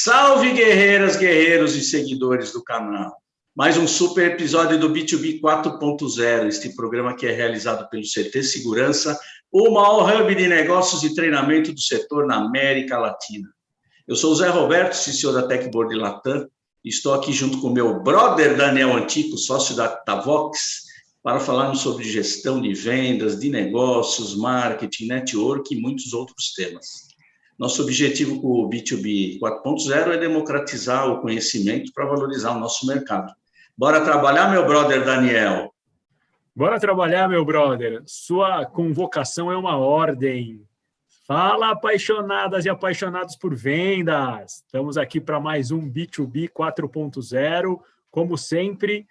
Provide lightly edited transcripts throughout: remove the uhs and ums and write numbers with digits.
Salve, guerreiras, guerreiros e seguidores do canal. Mais um super episódio do B2B 4.0, este programa que é realizado pelo CT Segurança, o maior hub de negócios e treinamento do setor na América Latina. Eu sou o Zé Roberto, CCO da Techboard Latam, e estou aqui junto com o meu brother Daniel Antico, sócio da Vox, para falarmos sobre gestão de vendas, de negócios, marketing, network e muitos outros temas. Nosso objetivo com o B2B 4.0 é democratizar o conhecimento para valorizar o nosso mercado. Bora trabalhar, meu brother Daniel? Bora trabalhar, meu brother. Sua convocação é uma ordem. Fala, apaixonadas e apaixonados por vendas. Estamos aqui para mais um B2B 4.0, como sempre,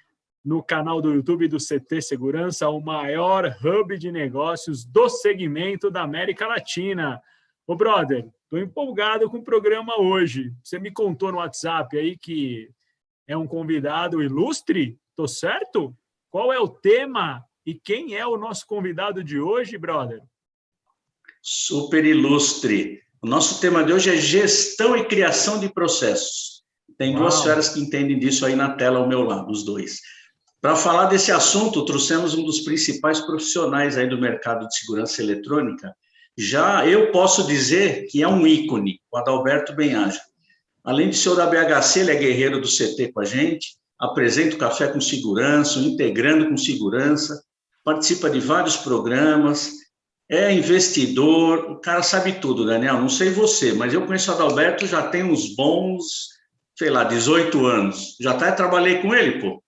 no canal do YouTube do CT Segurança, o maior hub de negócios do segmento da América Latina. Ô, brother, estou empolgado com o programa hoje. Você me contou no WhatsApp aí que é um convidado ilustre? Tô certo? Qual é o tema e quem é o nosso convidado de hoje, brother? Super ilustre. O nosso tema de hoje é gestão e criação de processos. Tem duas feras que entendem disso aí na tela ao meu lado, os dois. Para falar desse assunto, trouxemos um dos principais profissionais aí do mercado de segurança eletrônica. Já eu posso dizer que é um ícone, o Adalberto Benhaja. Além de ser da BHC, ele é guerreiro do CT com a gente, apresenta o Café com Segurança, o Integrando com Segurança, participa de vários programas, é investidor, o cara sabe tudo, Daniel. Não sei você, mas eu conheço o Adalberto já tem uns bons, 18 anos. Já até trabalhei com ele, pô.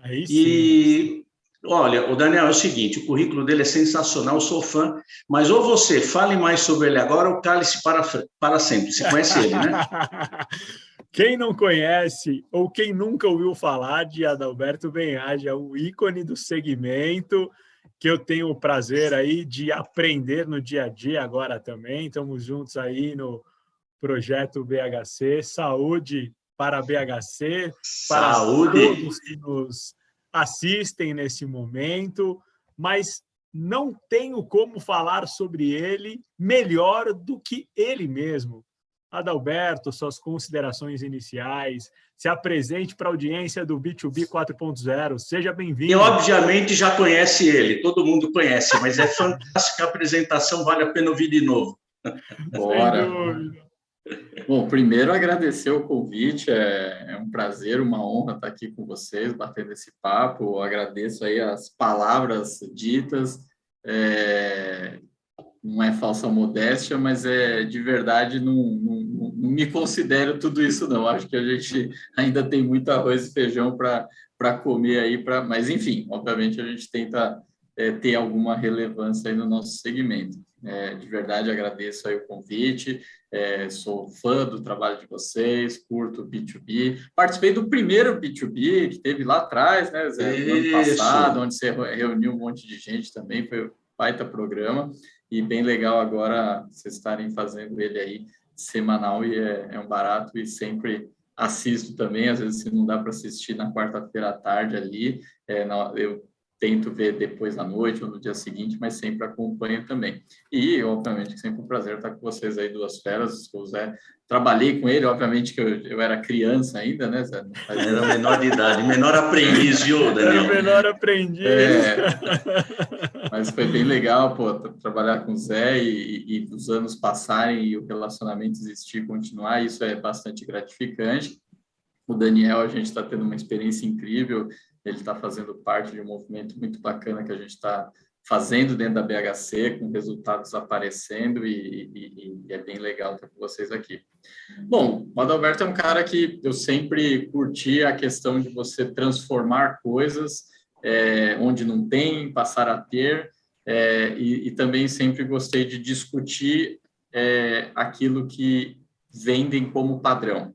Aí sim. E olha, o Daniel, é o seguinte, o currículo dele é sensacional, eu sou fã, mas ou você fale mais sobre ele agora ou cale-se para sempre. Você conhece ele, né? Quem não conhece ou quem nunca ouviu falar de Adalberto Benhaja, o ícone do segmento, que eu tenho o prazer aí de aprender no dia a dia agora também. Estamos juntos aí no projeto BHC. Saúde para a BHC, para todos que nos assistem nesse momento, mas não tenho como falar sobre ele melhor do que ele mesmo. Adalberto, suas considerações iniciais, se apresente para a audiência do B2B 4.0, seja bem-vindo. E, obviamente, já conhece ele, todo mundo conhece, mas é fantástica a apresentação, vale a pena ouvir de novo. Bora. Bom, primeiro agradecer o convite, é um prazer, uma honra estar aqui com vocês, batendo esse papo. Eu agradeço aí as palavras ditas, não é falsa modéstia, mas de verdade não me considero tudo isso não. Acho que a gente ainda tem muito arroz e feijão para comer aí, mas enfim, obviamente a gente tenta ter alguma relevância aí no nosso segmento. De verdade agradeço aí o convite, sou fã do trabalho de vocês, curto o B2B, participei do primeiro B2B que teve lá atrás, né, Zé, no ano passado, onde você reuniu um monte de gente também, foi um baita programa, e bem legal agora vocês estarem fazendo ele aí semanal, e é um barato, e sempre assisto também, às vezes se não dá para assistir na quarta-feira à tarde ali, eu tento ver depois à noite ou no dia seguinte, mas sempre acompanho também. E, obviamente, sempre um prazer estar com vocês aí, duas feras. O Zé, trabalhei com ele, obviamente que eu era criança ainda, né, Zé? Era menor de idade, menor aprendiz, viu, Daniel? Era menor aprendiz. Mas foi bem legal, pô, trabalhar com o Zé e os anos passarem e o relacionamento existir e continuar, isso é bastante gratificante. O Daniel, a gente está tendo uma experiência incrível, ele está fazendo parte de um movimento muito bacana que a gente está fazendo dentro da BHC, com resultados aparecendo, e é bem legal estar com vocês aqui. Bom, o Adalberto é um cara que eu sempre curti a questão de você transformar coisas onde não tem, passar a ter, e também sempre gostei de discutir aquilo que vendem como padrão.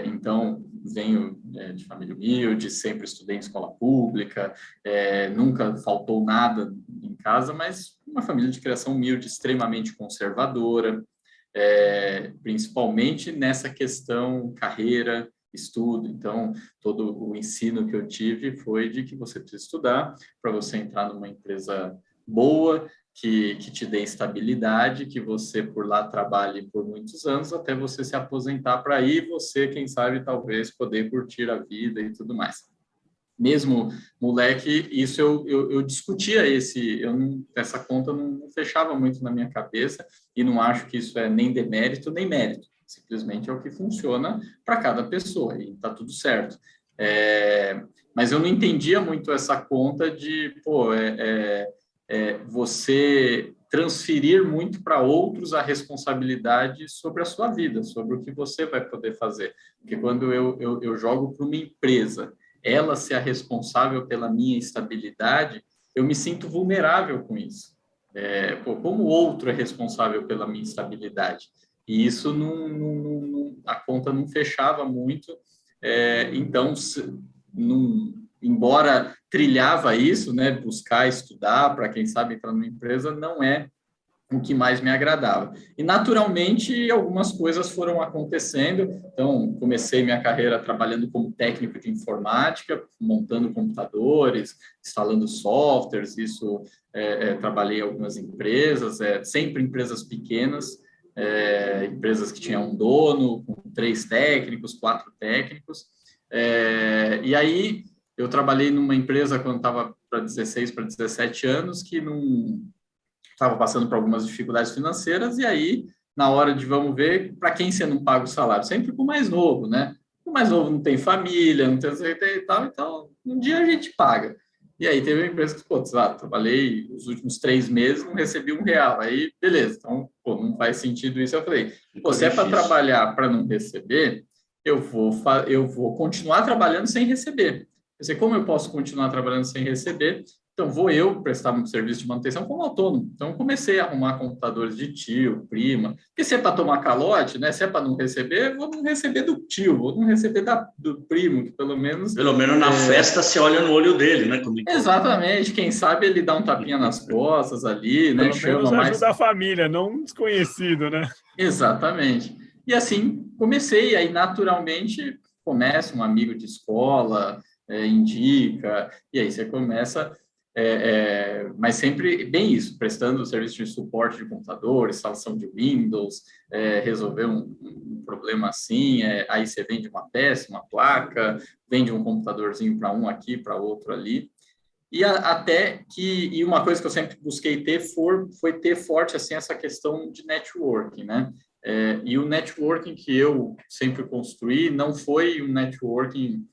Então, venho de família humilde, sempre estudei em escola pública, nunca faltou nada em casa, mas uma família de criação humilde, extremamente conservadora, principalmente nessa questão carreira, estudo. Então, todo o ensino que eu tive foi de que você precisa estudar para você entrar numa empresa boa, que te dê estabilidade, que você por lá trabalhe por muitos anos até você se aposentar, para aí você, quem sabe, talvez poder curtir a vida e tudo mais. Mesmo moleque, isso eu discutia essa conta não fechava muito na minha cabeça, e não acho que isso é nem demérito nem mérito, simplesmente é o que funciona para cada pessoa, e está tudo certo. Mas eu não entendia muito essa conta de, você transferir muito para outros a responsabilidade sobre a sua vida, sobre o que você vai poder fazer. Porque quando eu jogo para uma empresa, ela ser a responsável pela minha estabilidade, eu me sinto vulnerável com isso. Como o outro é responsável pela minha estabilidade? E isso a conta não fechava muito. Então, embora trilhava isso, né, buscar estudar para, quem sabe, entrar numa empresa, não é o que mais me agradava. E, naturalmente, algumas coisas foram acontecendo. Então, comecei minha carreira trabalhando como técnico de informática, montando computadores, instalando softwares. Isso, trabalhei em algumas empresas, sempre empresas pequenas, empresas que tinham um dono, com 3 técnicos, 4 técnicos. E aí, eu trabalhei numa empresa quando estava para 16, para 17 anos, que não estava passando por algumas dificuldades financeiras, e aí, na hora de vamos ver, para quem você não paga o salário? Sempre para o mais novo, né? O mais novo não tem família, não tem e tal, então um dia a gente paga. E aí teve uma empresa que, trabalhei os últimos 3 meses, não recebi R$1. Aí, beleza, então, não faz sentido isso. Eu falei, se é para trabalhar para não receber, eu vou continuar trabalhando sem receber. Eu sei como eu posso continuar trabalhando sem receber. Então, vou eu prestar um serviço de manutenção como autônomo. Então, comecei a arrumar computadores de tio, prima. Porque se é para tomar calote, né? Se é para não receber, vou não receber do tio, vou não receber do primo, que pelo menos... Pelo menos na festa você olha no olho dele, né? Exatamente. Quem sabe ele dá um tapinha nas costas ali, né? Pelo menos ajuda a família, não um desconhecido, né? Exatamente. E assim, comecei. Aí, naturalmente, começa um amigo de escola, indica, e aí você começa... mas sempre bem isso, prestando serviço de suporte de computador, instalação de Windows, resolver um problema assim, aí você vende uma peça, uma placa, vende um computadorzinho para um aqui, para outro ali, e uma coisa que eu sempre busquei ter foi ter forte assim, essa questão de networking, né? E o networking que eu sempre construí não foi um networking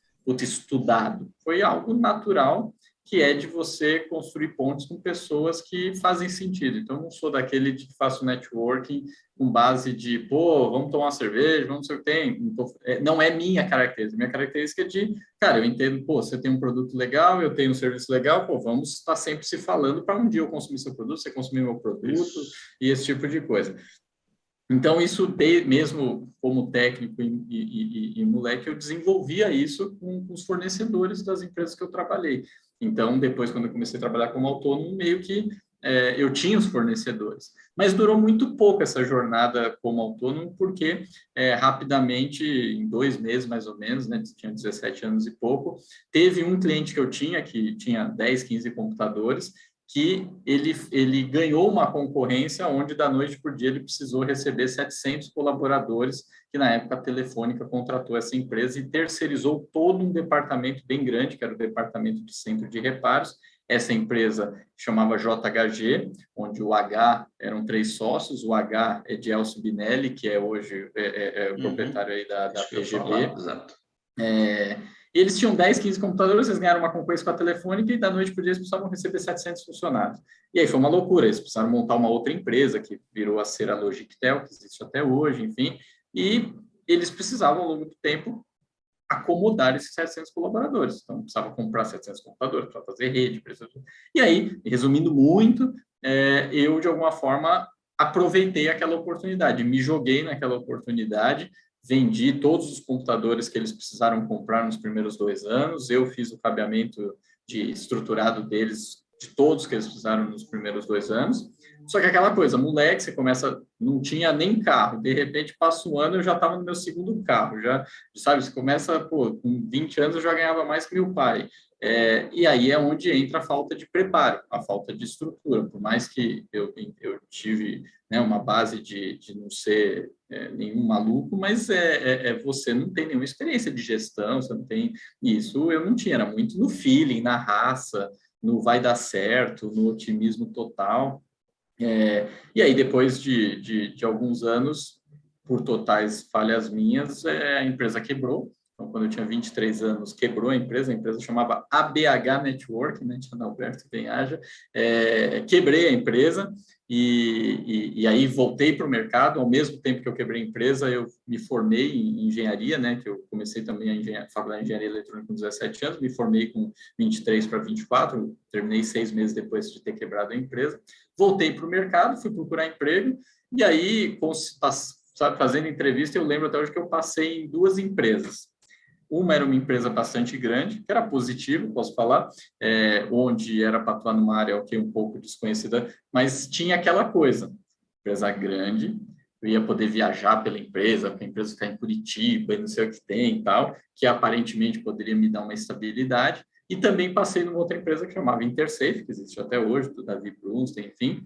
estudado, foi algo natural, que é de você construir pontes com pessoas que fazem sentido. Então, eu não sou daquele que faço networking com base de, vamos tomar uma cerveja, vamos ser o que tem. Não é minha característica. Minha característica é de, cara, eu entendo, você tem um produto legal, eu tenho um serviço legal, vamos estar sempre se falando para um dia eu consumir seu produto, você consumir meu produto, e esse tipo de coisa. Então, isso mesmo como técnico e moleque, eu desenvolvia isso com os fornecedores das empresas que eu trabalhei. Então, depois, quando eu comecei a trabalhar como autônomo, meio que eu tinha os fornecedores. Mas durou muito pouco essa jornada como autônomo, porque rapidamente, em 2 meses mais ou menos, né, tinha 17 anos e pouco, teve um cliente que eu tinha, que tinha 10, 15 computadores, que ele ganhou uma concorrência onde, da noite por dia, ele precisou receber 700 colaboradores, que na época a Telefônica contratou essa empresa e terceirizou todo um departamento bem grande, que era o departamento de centro de reparos. Essa empresa chamava JHG, onde o H eram 3 sócios, o H é de Elcio Binelli, que é hoje o proprietário aí da PGB. Exato. Eles tinham 10, 15 computadores, eles ganharam uma concorrência com a Telefônica e da noite por dia eles precisavam receber 700 funcionários. E aí foi uma loucura, eles precisaram montar uma outra empresa que virou a ser a Logictel, que existe até hoje, enfim, e eles precisavam, ao longo do tempo, acomodar esses 700 colaboradores. Então, precisava comprar 700 computadores para fazer rede. E aí, resumindo muito, eu, de alguma forma, aproveitei aquela oportunidade, me joguei naquela oportunidade, vendi todos os computadores que eles precisaram comprar nos primeiros 2 anos, eu fiz o cabeamento estruturado deles, de todos que eles precisaram nos primeiros 2 anos. Só que aquela coisa, moleque, você começa, não tinha nem carro, de repente passa um ano, eu já estava no meu 2º carro, já, sabe, você começa, com 20 anos eu já ganhava mais que meu pai, E aí é onde entra a falta de preparo, a falta de estrutura. Por mais que eu tive, né, uma base de não ser nenhum maluco, mas você não tem nenhuma experiência de gestão, você não tem isso. Eu não tinha, era muito no feeling, na raça, no vai dar certo, no otimismo total. E aí, depois de alguns anos, por totais falhas minhas, a empresa quebrou. Então, quando eu tinha 23 anos, quebrou a empresa chamava ABH Network, né, tinha Alberto Benhaja. Quebrei a empresa e aí voltei para o mercado. Ao mesmo tempo que eu quebrei a empresa, eu me formei em engenharia, né, que eu comecei também a faculdade de engenharia eletrônica com 17 anos, me formei com 23 para 24, terminei 6 meses depois de ter quebrado a empresa. Voltei para o mercado, fui procurar emprego, e aí, sabe, fazendo entrevista, eu lembro até hoje que eu passei em 2 empresas. Uma era uma empresa bastante grande, que era positiva, posso falar, onde era para atuar numa área um pouco desconhecida, mas tinha aquela coisa, empresa grande, eu ia poder viajar pela empresa, porque a empresa ficar em Curitiba e não sei o que tem e tal, que aparentemente poderia me dar uma estabilidade. E também passei numa outra empresa que chamava Intersafe, que existe até hoje, do Davi Brunstein, enfim,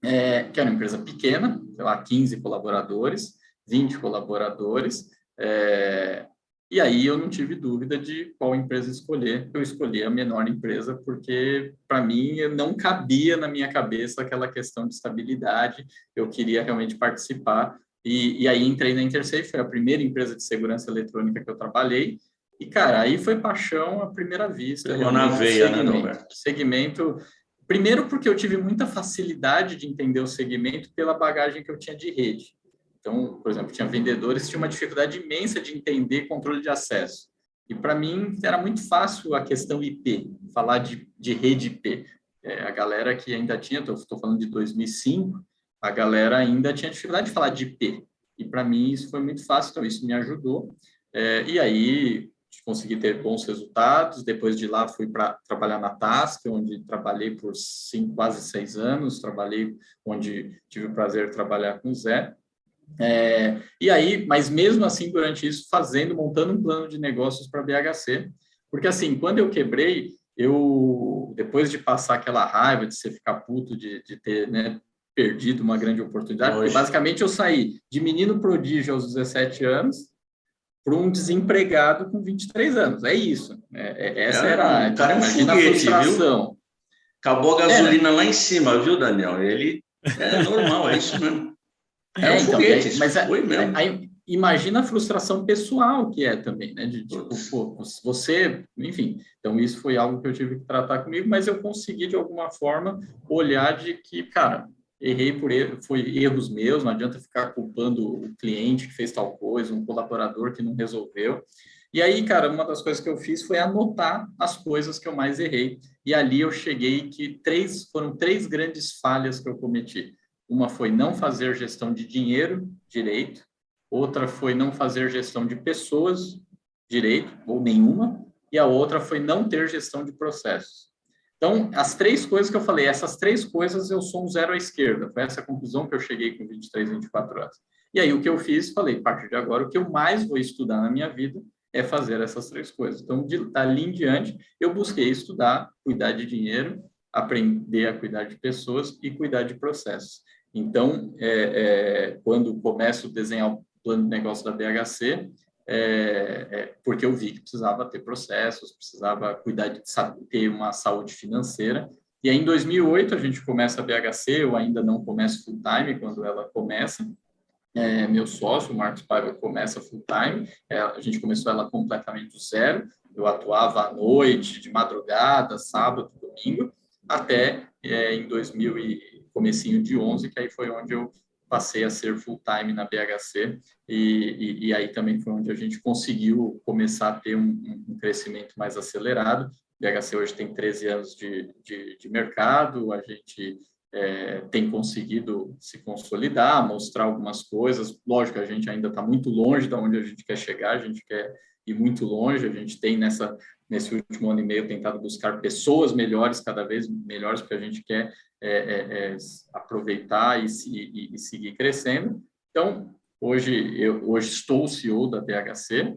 que era uma empresa pequena, sei lá, 15 colaboradores, 20 colaboradores, e aí eu não tive dúvida de qual empresa escolher. Eu escolhi a menor empresa porque, para mim, não cabia na minha cabeça aquela questão de estabilidade. Eu queria realmente participar. E aí entrei na Intersafe, foi a primeira empresa de segurança eletrônica que eu trabalhei. E, cara, aí foi paixão à primeira vista. Pegou na veia, né, Roberto? Segmento. Primeiro porque eu tive muita facilidade de entender o segmento pela bagagem que eu tinha de rede. Então, por exemplo, tinha vendedores que tinham uma dificuldade imensa de entender controle de acesso. E para mim era muito fácil a questão IP, falar de rede IP. A galera que ainda tinha, estou falando de 2005, a galera ainda tinha dificuldade de falar de IP. E para mim isso foi muito fácil, então isso me ajudou. E aí consegui ter bons resultados. Depois de lá fui para trabalhar na Task, onde trabalhei por quase 6 anos, onde tive o prazer de trabalhar com o Zé. E aí, mas mesmo assim, durante isso, montando um plano de negócios para a BHC, porque assim, quando eu quebrei, depois de passar aquela raiva de você ficar puto de ter, né, perdido uma grande oportunidade, porque basicamente eu saí de menino prodígio aos 17 anos para um desempregado com 23 anos, é isso. Essa era o cara é um imagina foguete, a frustração. Viu? Acabou a gasolina lá em cima, viu, Daniel? Ele é normal, é isso mesmo. É um então, foguete, mas foi mesmo. Aí, imagina a frustração pessoal que é também, né? Tipo, pô, você, enfim. Então, isso foi algo que eu tive que tratar comigo, mas eu consegui, de alguma forma, olhar de que, cara, errei por erro, foi erros meus, não adianta ficar culpando o cliente que fez tal coisa, um colaborador que não resolveu. E aí, cara, uma das coisas que eu fiz foi anotar as coisas que eu mais errei. E ali eu cheguei que foram 3 grandes falhas que eu cometi. Uma foi não fazer gestão de dinheiro direito, outra foi não fazer gestão de pessoas direito, ou nenhuma, e a outra foi não ter gestão de processos. Então, as 3 coisas que eu falei, essas 3 coisas eu sou um zero à esquerda. Foi essa a conclusão que eu cheguei com 23, 24 anos. E aí o que eu fiz, falei, a partir de agora, o que eu mais vou estudar na minha vida é fazer essas 3 coisas. Então, dali em diante, eu busquei estudar, cuidar de dinheiro, aprender a cuidar de pessoas e cuidar de processos. Então, quando começo a desenhar o plano de negócio da BHC, porque eu vi que precisava ter processos, precisava cuidar de ter uma saúde financeira. E aí, em 2008, a gente começa a BHC, eu ainda não começo full-time quando ela começa. Meu sócio, o Marcos Paiva, começa full-time. A gente começou ela completamente do zero. Eu atuava à noite, de madrugada, sábado, domingo, até em 2000 comecinho de 11, que aí foi onde eu passei a ser full-time na BHC, e aí também foi onde a gente conseguiu começar a ter um crescimento mais acelerado. A BHC hoje tem 13 anos de mercado, a gente tem conseguido se consolidar, mostrar algumas coisas. Lógico, a gente ainda está muito longe de onde a gente quer chegar, a gente quer ir muito longe, a gente tem nesse último ano e meio tentado buscar pessoas melhores, cada vez melhores, porque a gente quer aproveitar e seguir crescendo. Então, hoje estou o CEO da BHC,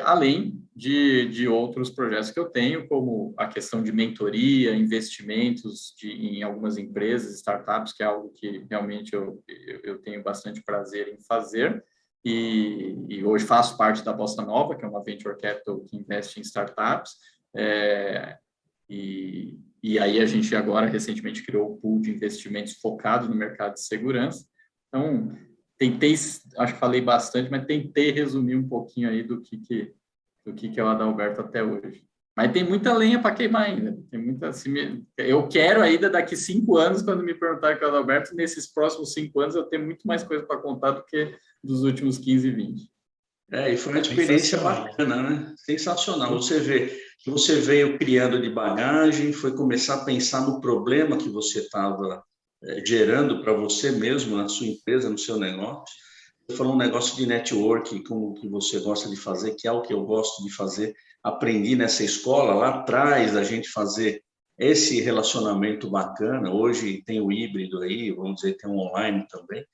além de outros projetos que eu tenho, como a questão de mentoria, investimentos em algumas empresas, startups, que é algo que realmente eu tenho bastante prazer em fazer, e hoje faço parte da Bossa Nova, que é uma venture capital que investe em startups, e aí a gente agora recentemente criou o pool de investimentos focado no mercado de segurança. Então, tentei, acho que falei bastante, mas tentei resumir um pouquinho aí do que é o Adalberto até hoje. Mas tem muita lenha para queimar ainda. Tem muita, eu quero ainda, daqui 5 anos, quando me perguntarem com o Adalberto, nesses próximos 5 anos eu tenho muito mais coisa para contar do que dos últimos 15, 20. E foi uma experiência bacana, né? Sensacional. Você vê que você veio criando de bagagem, foi começar a pensar no problema que você estava gerando para você mesmo, na sua empresa, no seu negócio. Você falou um negócio de networking, como que você gosta de fazer, que é o que eu gosto de fazer. Aprendi nessa escola, lá atrás, a gente fazer esse relacionamento bacana. Hoje tem o híbrido aí, vamos dizer, tem um online também.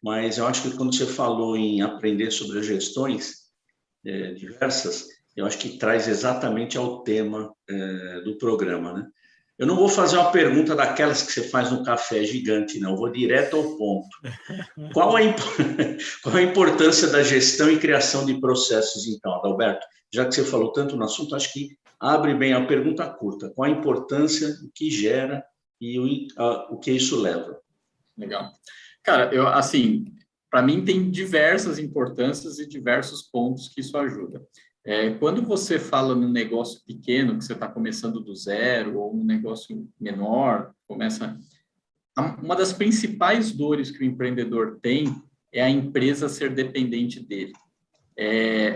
Mas eu acho que quando você falou em aprender sobre as gestões diversas, eu acho que traz exatamente ao tema do programa, né? Eu não vou fazer uma pergunta daquelas que você faz no café gigante, não. Eu vou direto ao ponto. Qual a importância da gestão e criação de processos, então, Adalberto? Já que você falou tanto no assunto, acho que abre bem a pergunta curta. Qual a importância, o que gera e o que isso leva? Legal. Cara, para mim tem diversas importâncias e diversos pontos que isso ajuda. Quando você fala num negócio pequeno, que você está começando do zero, ou num negócio menor, uma das principais dores que o empreendedor tem é a empresa ser dependente dele.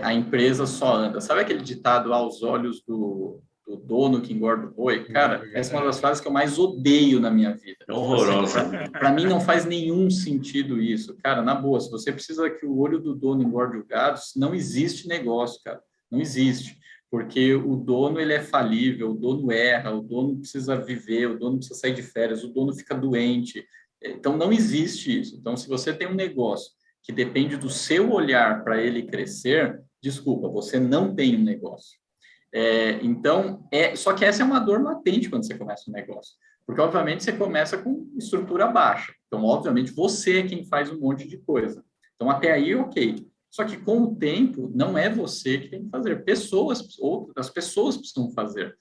A empresa só anda. Sabe aquele ditado, aos olhos do dono que engorda o boi? Cara, essa é uma das frases que eu mais odeio na minha vida. É horrorosa. Para mim não faz nenhum sentido isso. Cara, na boa, se você precisa que o olho do dono engorde o gado, não existe negócio, cara. Não existe. Porque o dono, ele é falível, o dono erra, o dono precisa viver, o dono precisa sair de férias, o dono fica doente. Então, não existe isso. Então, se você tem um negócio que depende do seu olhar para ele crescer, desculpa, você não tem um negócio. Só que essa é uma dor latente quando você começa um negócio, porque obviamente você começa com estrutura baixa, então obviamente você é quem faz um monte de coisa, então até aí ok, só que com o tempo não é você que tem que fazer, as pessoas precisam fazer,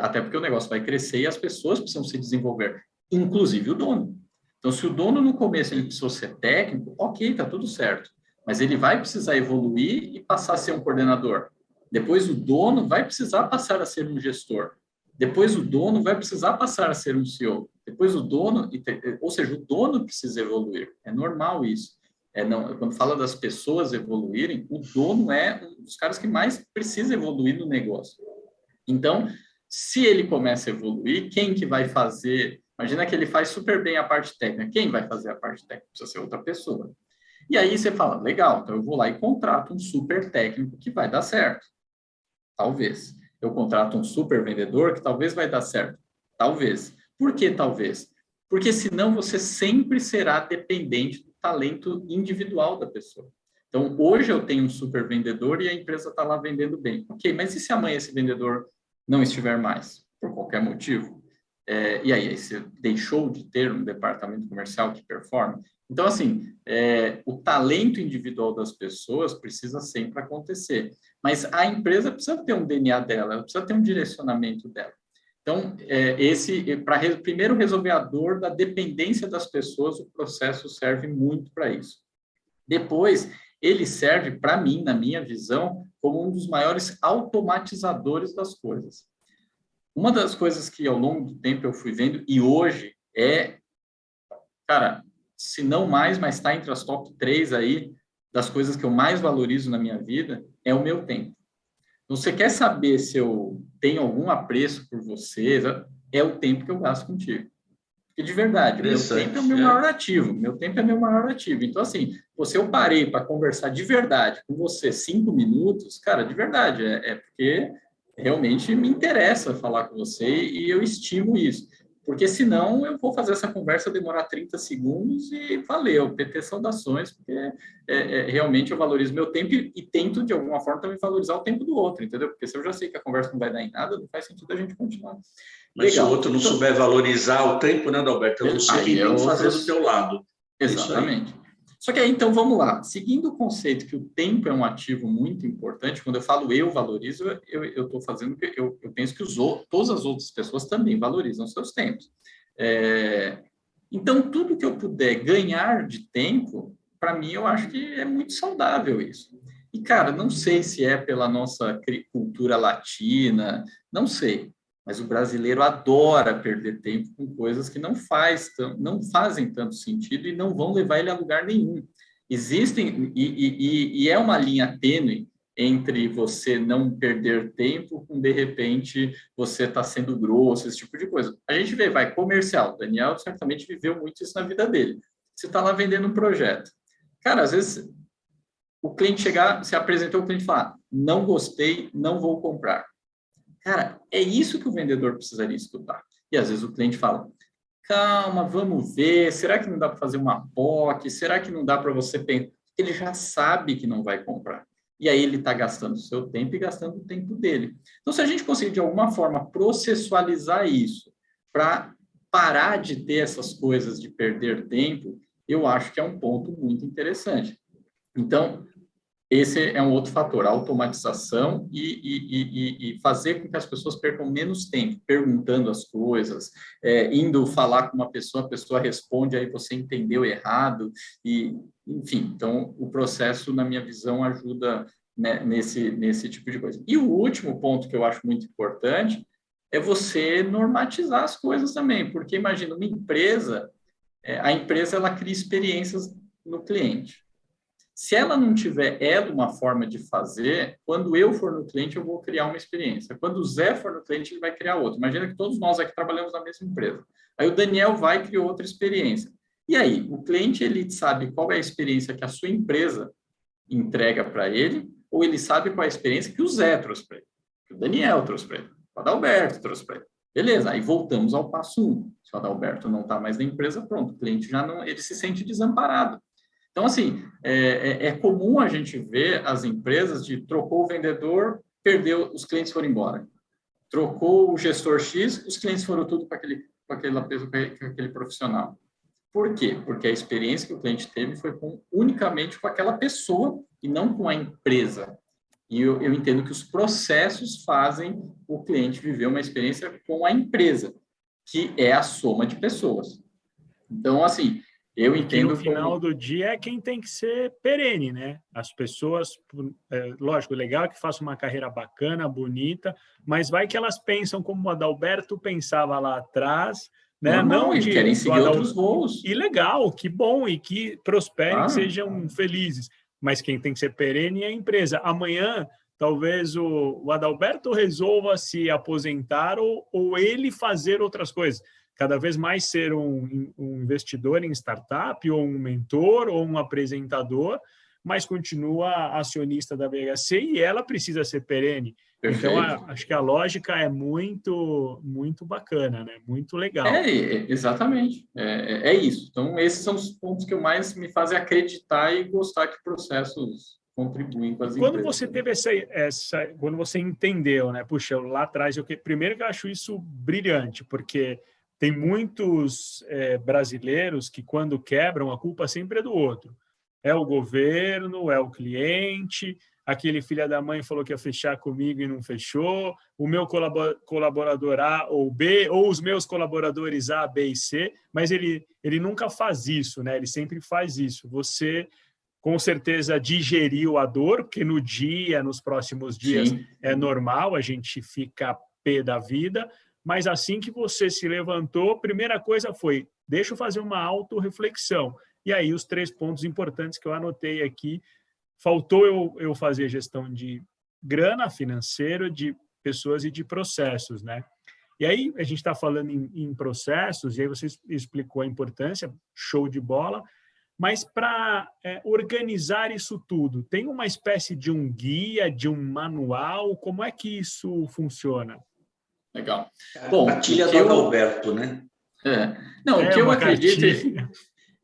até porque o negócio vai crescer e as pessoas precisam se desenvolver, inclusive o dono. Então se o dono no começo ele precisou ser técnico, ok, tá tudo certo, mas ele vai precisar evoluir e passar a ser um coordenador. Depois o dono vai precisar passar a ser um gestor. Depois o dono vai precisar passar a ser um CEO. Depois o dono, ou seja, o dono precisa evoluir. É normal isso. Quando fala das pessoas evoluírem, o dono é um dos caras que mais precisa evoluir no negócio. Então, se ele começa a evoluir, quem que vai fazer? Imagina que ele faz super bem a parte técnica. Quem vai fazer a parte técnica? Precisa ser outra pessoa. E aí você fala, legal, então eu vou lá e contrato um super técnico que vai dar certo. Talvez. Eu contrato um super vendedor que talvez vai dar certo. Talvez. Por que talvez? Porque senão você sempre será dependente do talento individual da pessoa. Então, hoje eu tenho um super vendedor e a empresa está lá vendendo bem. Ok, mas e se amanhã esse vendedor não estiver mais? Por qualquer motivo? E aí você deixou de ter um departamento comercial que performe? Então, assim, o talento individual das pessoas precisa sempre acontecer. Mas a empresa precisa ter um DNA dela, ela precisa ter um direcionamento dela. Então, para primeiro resolver a dor da dependência das pessoas, o processo serve muito para isso. Depois, ele serve, para mim, na minha visão, como um dos maiores automatizadores das coisas. Uma das coisas que, ao longo do tempo, eu fui vendo, e hoje cara, se não mais, mas está entre as top 3 aí, das coisas que eu mais valorizo na minha vida, é o meu tempo. Então, você quer saber se eu tenho algum apreço por você, é o tempo que eu gasto contigo. Porque, de verdade, meu tempo é o meu maior ativo. Meu tempo é meu maior ativo. Então, assim, se eu parei para conversar de verdade com você 5 minutos, cara, de verdade, porque realmente me interessa falar com você e eu estimo isso. Porque senão eu vou fazer essa conversa demorar 30 segundos e valeu, PT saudações, porque realmente eu valorizo meu tempo e tento, de alguma forma, também valorizar o tempo do outro, entendeu? Porque se eu já sei que a conversa não vai dar em nada, não faz sentido a gente continuar. Mas se o outro não souber valorizar o tempo, né, Adalberto? Eu não sei quem tem que fazer do teu lado. Exatamente. Só que aí, então, vamos lá. Seguindo o conceito que o tempo é um ativo muito importante, quando eu falo eu valorizo, eu estou fazendo que eu penso que todas as outras pessoas também valorizam seus tempos. Então, tudo que eu puder ganhar de tempo, para mim, eu acho que é muito saudável isso. E, cara, não sei se é pela nossa cultura latina, não sei. Mas o brasileiro adora perder tempo com coisas que não fazem tanto sentido e não vão levar ele a lugar nenhum. Existem, e é uma linha tênue entre você não perder tempo com, de repente, você está sendo grosso, esse tipo de coisa. A gente vai comercial. O Daniel certamente viveu muito isso na vida dele. Você está lá vendendo um projeto. Cara, às vezes o cliente chegar, se apresentou, o cliente falar, não gostei, não vou comprar. Cara, é isso que o vendedor precisaria escutar. E às vezes o cliente fala, calma, vamos ver, será que não dá para fazer uma POC? Será que não dá para você pensar? Ele já sabe que não vai comprar. E aí ele está gastando o seu tempo e gastando o tempo dele. Então, se a gente conseguir, de alguma forma, processualizar isso para parar de ter essas coisas de perder tempo, eu acho que é um ponto muito interessante. Então, esse é um outro fator, a automatização e fazer com que as pessoas percam menos tempo perguntando as coisas, indo falar com uma pessoa, a pessoa responde, aí você entendeu errado, enfim, então o processo, na minha visão, ajuda, né, nesse tipo de coisa. E o último ponto que eu acho muito importante é você normatizar as coisas também, porque imagina, uma empresa, a empresa ela cria experiências no cliente. Se ela não tiver uma forma de fazer, quando eu for no cliente, eu vou criar uma experiência. Quando o Zé for no cliente, ele vai criar outra. Imagina que todos nós aqui trabalhamos na mesma empresa. Aí o Daniel vai e cria outra experiência. E aí, o cliente, ele sabe qual é a experiência que a sua empresa entrega para ele, ou ele sabe qual é a experiência que o Zé trouxe para ele, que o Daniel trouxe para ele, que o Adalberto trouxe para ele. Beleza, aí voltamos ao passo 1. Se o Adalberto não está mais na empresa, pronto, o cliente já não, ele se sente desamparado. Então, assim, é comum a gente ver as empresas de trocou o vendedor, perdeu, os clientes foram embora. Trocou o gestor X, os clientes foram tudo para aquele profissional. Por quê? Porque a experiência que o cliente teve foi unicamente com aquela pessoa e não com a empresa. E eu entendo que os processos fazem o cliente viver uma experiência com a empresa, que é a soma de pessoas. Então, assim, eu entendo que no final do dia é quem tem que ser perene, né? As pessoas, lógico, legal é que façam uma carreira bacana, bonita, mas vai que elas pensam como o Adalberto pensava lá atrás, né? Não e querem seguir outros voos. E legal, que bom, e que prosperem, que sejam felizes. Mas quem tem que ser perene é a empresa. Amanhã, talvez o Adalberto resolva se aposentar ou ele fazer outras coisas. Cada vez mais ser um investidor em startup, ou um mentor, ou um apresentador, mas continua acionista da BHC e ela precisa ser perene. Perfeito. Então, acho que a lógica é muito, muito bacana, né? Muito legal. Exatamente. É isso. Então, esses são os pontos que mais me fazem acreditar e gostar que processos contribuem com as empresas. Quando você teve quando você entendeu, né? Puxa, lá atrás, primeiro que eu acho isso brilhante, porque tem muitos brasileiros que, quando quebram, a culpa sempre é do outro. É o governo, é o cliente, aquele filho da mãe falou que ia fechar comigo e não fechou, o meu colaborador A ou B, ou os meus colaboradores A, B e C, mas ele nunca faz isso, né? Ele sempre faz isso. Você, com certeza, digeriu a dor, porque nos próximos dias, sim, é normal, a gente fica pé da vida, mas assim que você se levantou, a primeira coisa foi, deixa eu fazer uma autorreflexão. E aí os 3 pontos importantes que eu anotei aqui, faltou eu fazer gestão de grana, financeiro, de pessoas e de processos, né? E aí a gente está falando em processos, e aí você explicou a importância, show de bola, mas para organizar isso tudo, tem uma espécie de um guia, de um manual, como é que isso funciona? Legal. Bom, a cartilha do Adalberto, né? Não, o que eu acredito... Cartilha.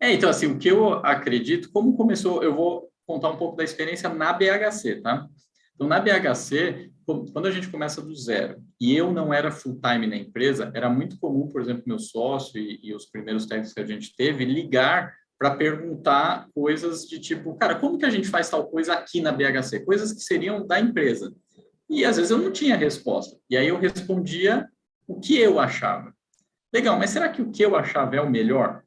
Então, assim, o que eu acredito, como começou, eu vou contar um pouco da experiência na BHC, tá? Então, na BHC, quando a gente começa do zero, e eu não era full-time na empresa, era muito comum, por exemplo, meu sócio e os primeiros técnicos que a gente teve, ligar para perguntar coisas de tipo, cara, como que a gente faz tal coisa aqui na BHC? Coisas que seriam da empresa. E, às vezes, eu não tinha resposta. E aí eu respondia o que eu achava. Legal, mas será que o que eu achava é o melhor?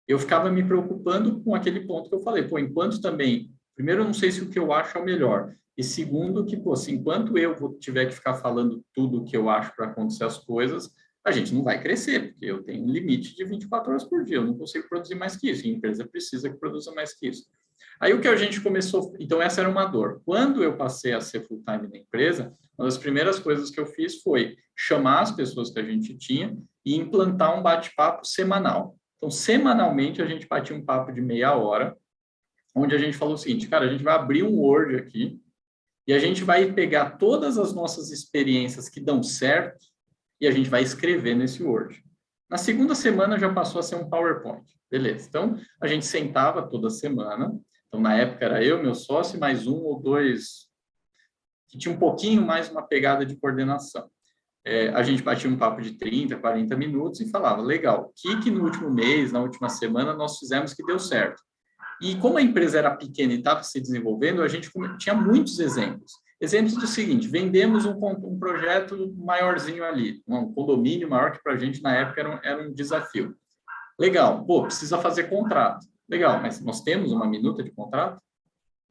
Eu ficava me preocupando com aquele ponto que eu falei, enquanto também, primeiro, eu não sei se o que eu acho é o melhor, e segundo, que, se enquanto eu tiver que ficar falando tudo o que eu acho para acontecer as coisas, a gente não vai crescer, porque eu tenho um limite de 24 horas por dia, eu não consigo produzir mais que isso, e a empresa precisa que produza mais que isso. Aí o que a gente começou, então essa era uma dor. Quando eu passei a ser full-time na empresa, uma das primeiras coisas que eu fiz foi chamar as pessoas que a gente tinha e implantar um bate-papo semanal. Então, semanalmente, a gente batia um papo de meia hora, onde a gente falou o seguinte, cara, a gente vai abrir um Word aqui e a gente vai pegar todas as nossas experiências que dão certo e a gente vai escrever nesse Word. Na segunda semana, já passou a ser um PowerPoint. Beleza. Então, a gente sentava toda semana. Então, na época, era eu, meu sócio, mais um ou dois que tinha um pouquinho mais uma pegada de coordenação. A gente batia um papo de 30, 40 minutos e falava, legal, o que no último mês, na última semana, nós fizemos que deu certo? E como a empresa era pequena e estava se desenvolvendo, a gente tinha muitos exemplos. Exemplos do seguinte, vendemos um projeto maiorzinho ali, um condomínio maior que para a gente na época era um desafio. Legal, precisa fazer contrato. Legal, mas nós temos uma minuta de contrato?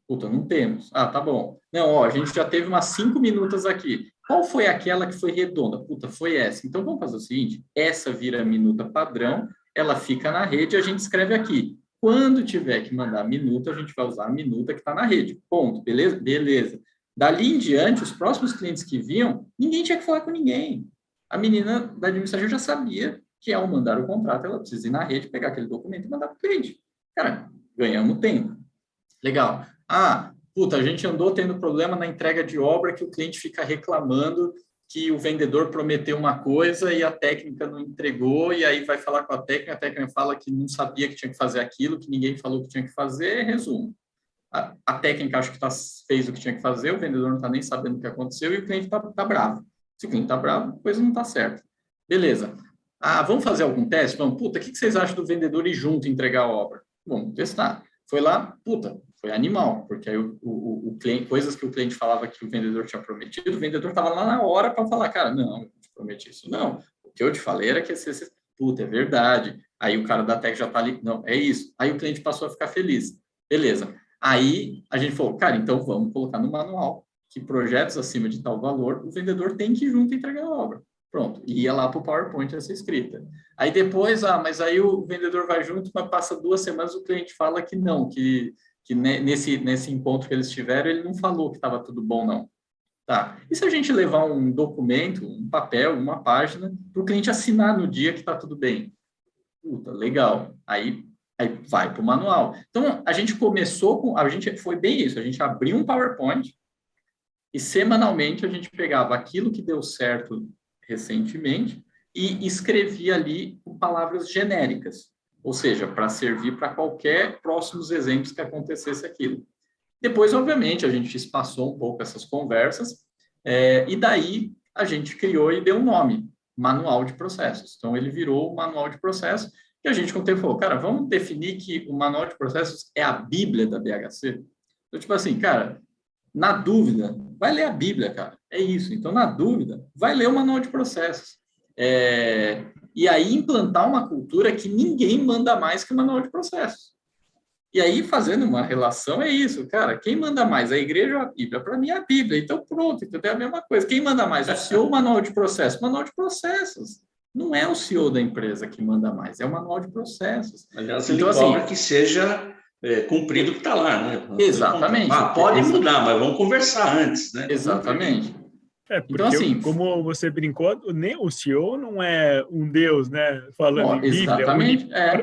Puta, não temos. Ah, tá bom. Não, a gente já teve umas 5 minutas aqui. Qual foi aquela que foi redonda? Puta, foi essa. Então, vamos fazer o seguinte, essa vira a minuta padrão, ela fica na rede e a gente escreve aqui. Quando tiver que mandar a minuta, a gente vai usar a minuta que está na rede. Ponto. Beleza? Beleza. Dali em diante, os próximos clientes que vinham, ninguém tinha que falar com ninguém. A menina da administração já sabia que ao mandar o contrato, ela precisa ir na rede, pegar aquele documento e mandar para o cliente. Cara, ganhamos tempo. Legal. A gente andou tendo problema na entrega de obra que o cliente fica reclamando que o vendedor prometeu uma coisa e a técnica não entregou, e aí vai falar com a técnica fala que não sabia que tinha que fazer aquilo, que ninguém falou que tinha que fazer, resumo. A técnica acha que fez o que tinha que fazer, o vendedor não está nem sabendo o que aconteceu e o cliente está bravo. Se o cliente está bravo, a coisa não está certa. Beleza. Vamos fazer algum teste? Vamos. O que vocês acham do vendedor ir junto entregar a obra? Vamos testar. Foi lá, foi animal, porque aí o cliente, coisas que o cliente falava que o vendedor tinha prometido, o vendedor estava lá na hora para falar, cara, não, eu te prometi isso, não. O que eu te falei era que é verdade. Aí o cara da Tech já está ali, não, é isso. Aí o cliente passou a ficar feliz. Beleza. Aí a gente falou, cara, então vamos colocar no manual que projetos acima de tal valor, o vendedor tem que ir junto entregar a obra. Pronto, e ia lá para o PowerPoint essa escrita. Aí depois, mas aí o vendedor vai junto, mas passa 2 semanas, o cliente fala que não, que nesse encontro que eles tiveram, ele não falou que estava tudo bom, não. Tá. E se a gente levar um documento, um papel, uma página, para o cliente assinar no dia que está tudo bem? Puta, legal. Aí vai para o manual. Então, a gente foi bem isso, a gente abriu um PowerPoint e semanalmente a gente pegava aquilo que deu certo recentemente e escrevia ali com palavras genéricas, ou seja, para servir para qualquer próximos exemplos que acontecesse aquilo. Depois, obviamente, a gente espaçou um pouco essas conversas e daí a gente criou e deu um nome, Manual de Processos. Então, ele virou o Manual de Processos e a gente, com o tempo, falou, cara, vamos definir que o Manual de Processos é a Bíblia da BHC? Então, tipo assim, cara, na dúvida, vai ler a Bíblia, cara. É isso. Então, na dúvida, vai ler o Manual de Processos. E aí implantar uma cultura que ninguém manda mais que o Manual de Processos. E aí, fazendo uma relação, é isso, cara. Quem manda mais? A igreja ou a Bíblia? Para mim, é a Bíblia. Então, pronto, entendeu? É a mesma coisa. Quem manda mais? O CEO ou o Manual de Processos? Manual de Processos. Não é o CEO da empresa que manda mais, é o Manual de Processos. Aliás, ele cobra que seja cumprido o que está lá, né? Exatamente. Pode mudar, mas vamos conversar antes, né? Exatamente. Porque, então, assim, como você brincou, nem o CEO não é um Deus, né? Falando em Bíblia,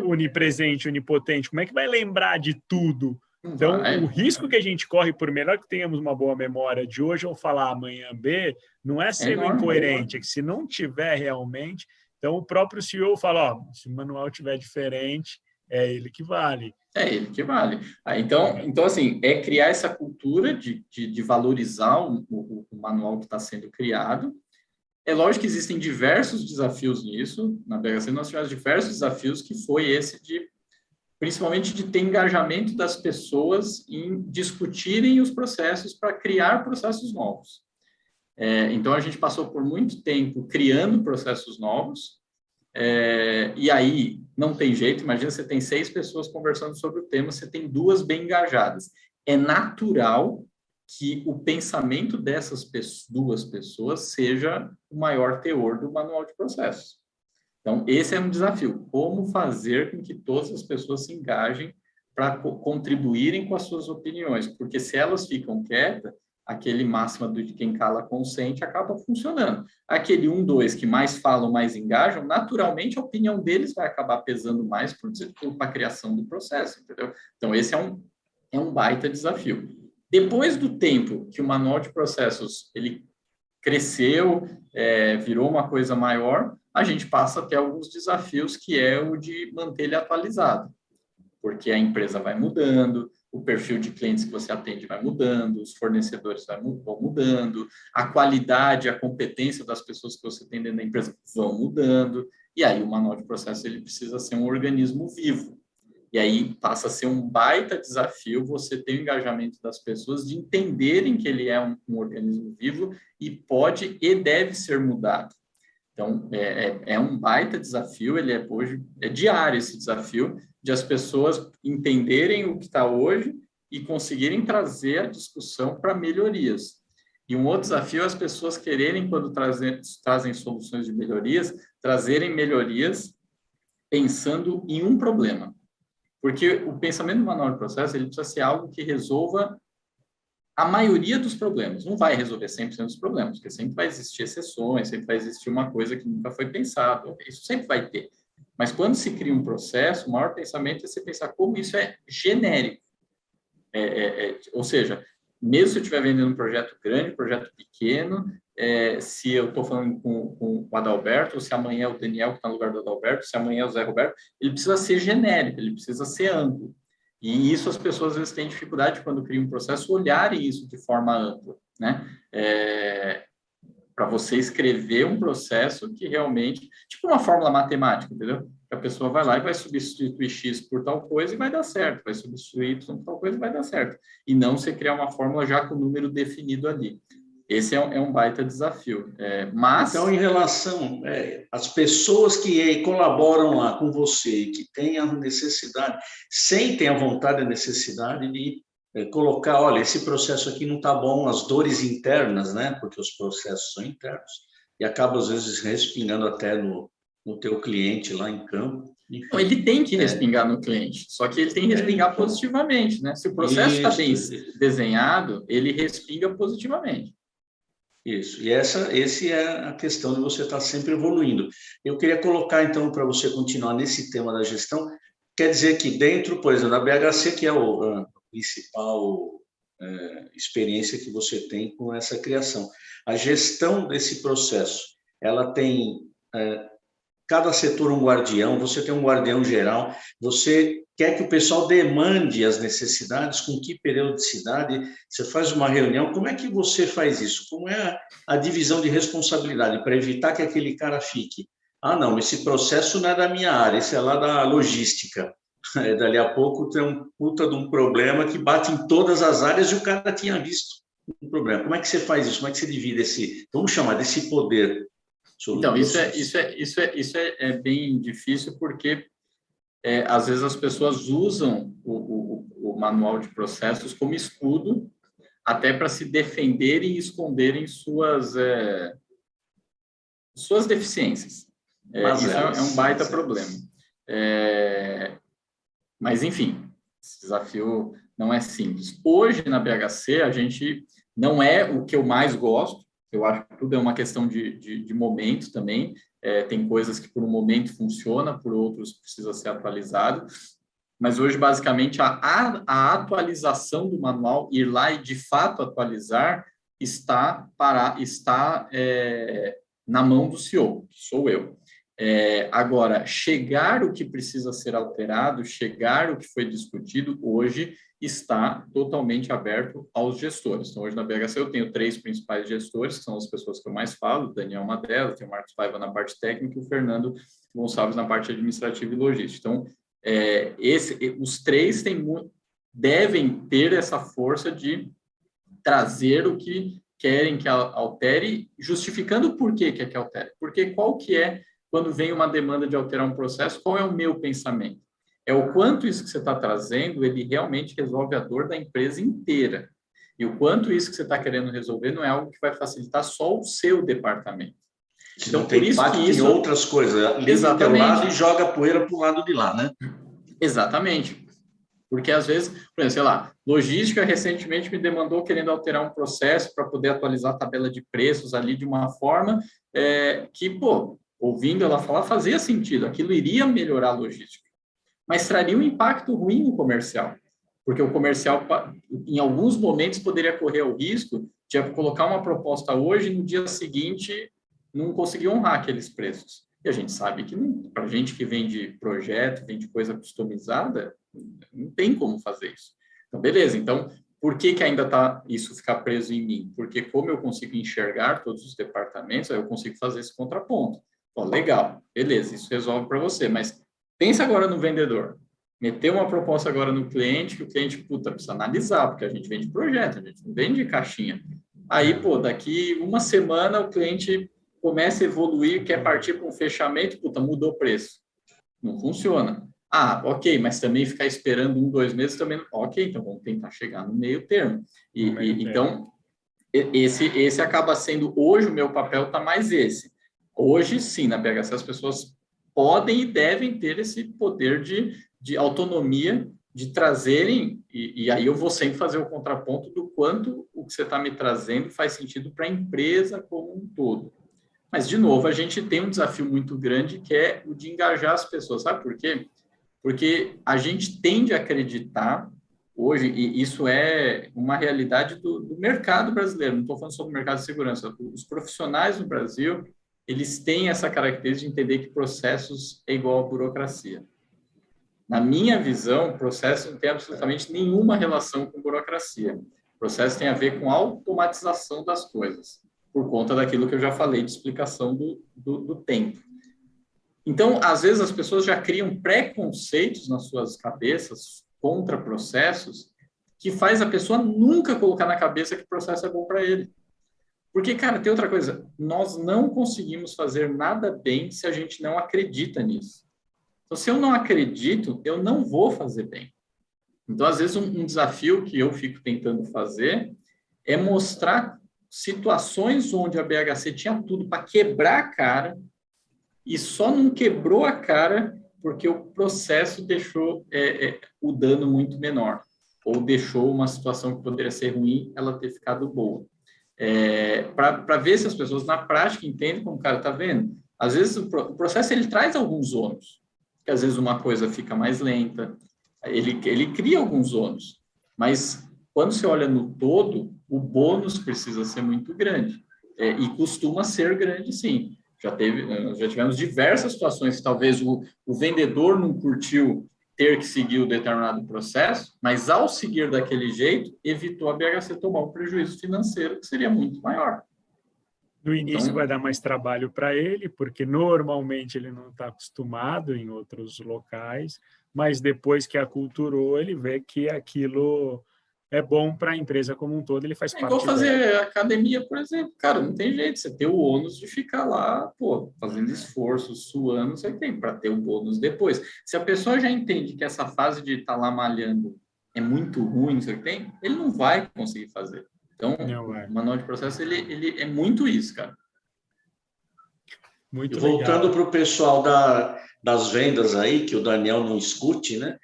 onipresente, onipotente. Como é que vai lembrar de tudo? Então, o risco que a gente corre, por melhor que tenhamos uma boa memória de hoje ou falar amanhã B, não é ser incoerente, é que se não tiver realmente... Então, o próprio CEO fala, ó, se o manual tiver diferente, é ele que vale. É ele que vale. Então assim, é criar essa cultura de valorizar o manual que está sendo criado. É lógico que existem diversos desafios nisso. Na BHC nós tivemos diversos desafios, que foi esse principalmente de ter engajamento das pessoas em discutirem os processos para criar processos novos. Então, a gente passou por muito tempo criando processos novos, e aí não tem jeito. Imagina, você tem 6 pessoas conversando sobre o tema, você tem 2 bem engajadas. É natural que o pensamento dessas 2 pessoas seja o maior teor do manual de processos. Então, esse é um desafio. Como fazer com que todas as pessoas se engajem para contribuírem com as suas opiniões? Porque se elas ficam quietas, aquele máxima de quem cala consente acaba funcionando. Aquele 1, 2 que mais falam, mais engajam, naturalmente a opinião deles vai acabar pesando mais para a criação do processo, entendeu? Então, esse é um baita desafio. Depois do tempo que o manual de processos ele cresceu, virou uma coisa maior, a gente passa a ter alguns desafios, que é o de manter ele atualizado, porque a empresa vai mudando, o perfil de clientes que você atende vai mudando, os fornecedores vão mudando, a qualidade, a competência das pessoas que você tem dentro da empresa vão mudando, e aí o manual de processos ele precisa ser um organismo vivo. E aí passa a ser um baita desafio você ter o engajamento das pessoas de entenderem que ele é um organismo vivo e pode e deve ser mudado. Então, é um baita desafio, hoje é diário esse desafio, de as pessoas entenderem o que está hoje e conseguirem trazer a discussão para melhorias. E um outro desafio é as pessoas quererem, quando trazem soluções de melhorias, trazerem melhorias pensando em um problema. Porque o pensamento do manual de processo ele precisa ser algo que resolva a maioria dos problemas. Não vai resolver 100% dos problemas, porque sempre vai existir exceções, sempre vai existir uma coisa que nunca foi pensada. Isso sempre vai ter. Mas quando se cria um processo, o maior pensamento é você pensar como isso é genérico. Ou seja, mesmo se eu estiver vendendo um projeto grande, um projeto pequeno, se eu estou falando com o Adalberto, ou se amanhã é o Daniel que está no lugar do Adalberto, se amanhã é o Zé Roberto, ele precisa ser genérico, ele precisa ser amplo. E isso as pessoas às vezes têm dificuldade, quando criam um processo, olharem isso de forma ampla, né? Para você escrever um processo que realmente, tipo uma fórmula matemática, entendeu? Que a pessoa vai lá e vai substituir X por tal coisa e vai dar certo, vai substituir Y por tal coisa e vai dar certo. E não você criar uma fórmula já com o número definido ali. Esse é um baita desafio. Então, em relação às pessoas que colaboram lá com você, que têm a necessidade, sentem a vontade e a necessidade de colocar, olha, esse processo aqui não está bom, as dores internas, né? Porque os processos são internos, e acaba, às vezes, respingando até no teu cliente lá em campo. Enfim, ele tem que respingar no cliente, só que ele tem que respingar positivamente, né? Se o processo está bem desenhado, ele respinga positivamente. Isso, e essa é a questão de você estar sempre evoluindo. Eu queria colocar, então, para você continuar nesse tema da gestão, quer dizer que dentro, por exemplo, da BHC, que é a principal experiência que você tem com essa criação, a gestão desse processo, ela tem cada setor um guardião, você tem um guardião geral, você quer que o pessoal demande as necessidades, com que periodicidade, você faz uma reunião, como é que você faz isso? Como é a divisão de responsabilidade para evitar que aquele cara fique? Ah, não, esse processo não é da minha área, esse é lá da logística. Dali a pouco tem um puta de um problema que bate em todas as áreas e o cara tinha visto um problema. Como é que você faz isso? Como é que você divide vamos chamar desse poder? Então, isso é bem difícil, porque às vezes as pessoas usam o manual de processos como escudo, até para se defenderem e esconderem suas deficiências. Isso é um baita problema. Mas, enfim, esse desafio não é simples. Hoje, na BHC, a gente não é o que eu mais gosto. Eu acho que tudo é uma questão de momento também. Tem coisas que por um momento funciona, por outros precisa ser atualizado. Mas hoje, basicamente, a atualização do manual, ir lá e de fato atualizar, está na mão do CEO, que sou eu. Agora, chegar o que precisa ser alterado, chegar o que foi discutido, hoje está totalmente aberto aos gestores. Então, hoje na BHC eu tenho 3 principais gestores, que são as pessoas que eu mais falo, o Daniel Madela, tem o Marcos Paiva na parte técnica e o Fernando Gonçalves na parte administrativa e logística. Então, os 3 devem ter essa força de trazer o que querem que altere, justificando o porquê que é que altere. Porque qual que é, quando vem uma demanda de alterar um processo, qual é o meu pensamento? É o quanto isso que você está trazendo, ele realmente resolve a dor da empresa inteira. E o quanto isso que você está querendo resolver não é algo que vai facilitar só o seu departamento. Então, não tem impacto em outras coisas. Liga do teu lado e joga a poeira para o lado de lá, né? Exatamente. Porque, às vezes, por exemplo, sei lá, logística recentemente me demandou querendo alterar um processo para poder atualizar a tabela de preços ali de uma forma que, pô, ouvindo ela falar, fazia sentido. Aquilo iria melhorar a logística. Mas traria um impacto ruim no comercial. Porque o comercial, em alguns momentos, poderia correr o risco de colocar uma proposta hoje e no dia seguinte não conseguir honrar aqueles preços. E a gente sabe que, para gente que vende projeto, vende coisa customizada, não tem como fazer isso. Então, beleza. Então, por que ainda isso ficar preso em mim? Porque como eu consigo enxergar todos os departamentos, aí eu consigo fazer esse contraponto. Ó, legal, beleza, isso resolve para você, mas pensa agora no vendedor. Meter uma proposta agora no cliente, que o cliente, precisa analisar, porque a gente vende projeto, a gente não vende caixinha. Aí, daqui uma semana o cliente começa a evoluir, quer partir para um fechamento, mudou o preço. Não funciona. Ok, mas também ficar esperando 1, 2 meses também não. Ok, então vamos tentar chegar no meio termo. Então, esse acaba sendo, hoje o meu papel está mais esse. Hoje, sim, na BHC as pessoas podem e devem ter esse poder de autonomia, de trazerem, e aí eu vou sempre fazer o contraponto do quanto o que você está me trazendo faz sentido para a empresa como um todo. Mas, de novo, a gente tem um desafio muito grande, que é o de engajar as pessoas. Sabe por quê? Porque a gente tende a acreditar hoje, e isso é uma realidade do mercado brasileiro, não estou falando só do mercado de segurança, os profissionais no Brasil, eles têm essa característica de entender que processos é igual a burocracia. Na minha visão, processo não tem absolutamente nenhuma relação com burocracia. Processo tem a ver com automatização das coisas, por conta daquilo que eu já falei de explicação do tempo. Então, às vezes, as pessoas já criam preconceitos nas suas cabeças contra processos que faz a pessoa nunca colocar na cabeça que o processo é bom para ele. Porque, cara, tem outra coisa, nós não conseguimos fazer nada bem se a gente não acredita nisso. Então, se eu não acredito, eu não vou fazer bem. Então, às vezes, um desafio que eu fico tentando fazer é mostrar situações onde a BHC tinha tudo para quebrar a cara e só não quebrou a cara porque o processo deixou o dano muito menor, ou deixou uma situação que poderia ser ruim, ela ter ficado boa. Para ver se as pessoas na prática entendem como o cara está vendo. Às vezes o processo ele traz alguns ônus, que às vezes uma coisa fica mais lenta, ele cria alguns ônus, mas quando você olha no todo, o bônus precisa ser muito grande, e costuma ser grande, sim. Já tivemos diversas situações que talvez o vendedor não curtiu ter que seguir o determinado processo, mas ao seguir daquele jeito, evitou a BHC tomar um prejuízo financeiro que seria muito maior. No início vai dar mais trabalho para ele, porque normalmente ele não está acostumado em outros locais, mas depois que aculturou, ele vê que aquilo é bom para a empresa como um todo, ele faz parte dela. É igual fazer academia, por exemplo. Cara, não tem jeito, você tem o ônus de ficar lá, fazendo esforço, suando, você tem para ter o bônus depois. Se a pessoa já entende que essa fase de estar lá malhando é muito ruim, ele não vai conseguir fazer. Então, o manual de processo, ele é muito isso, cara. Muito voltando para o pessoal das vendas aí, que o Daniel não escute, né?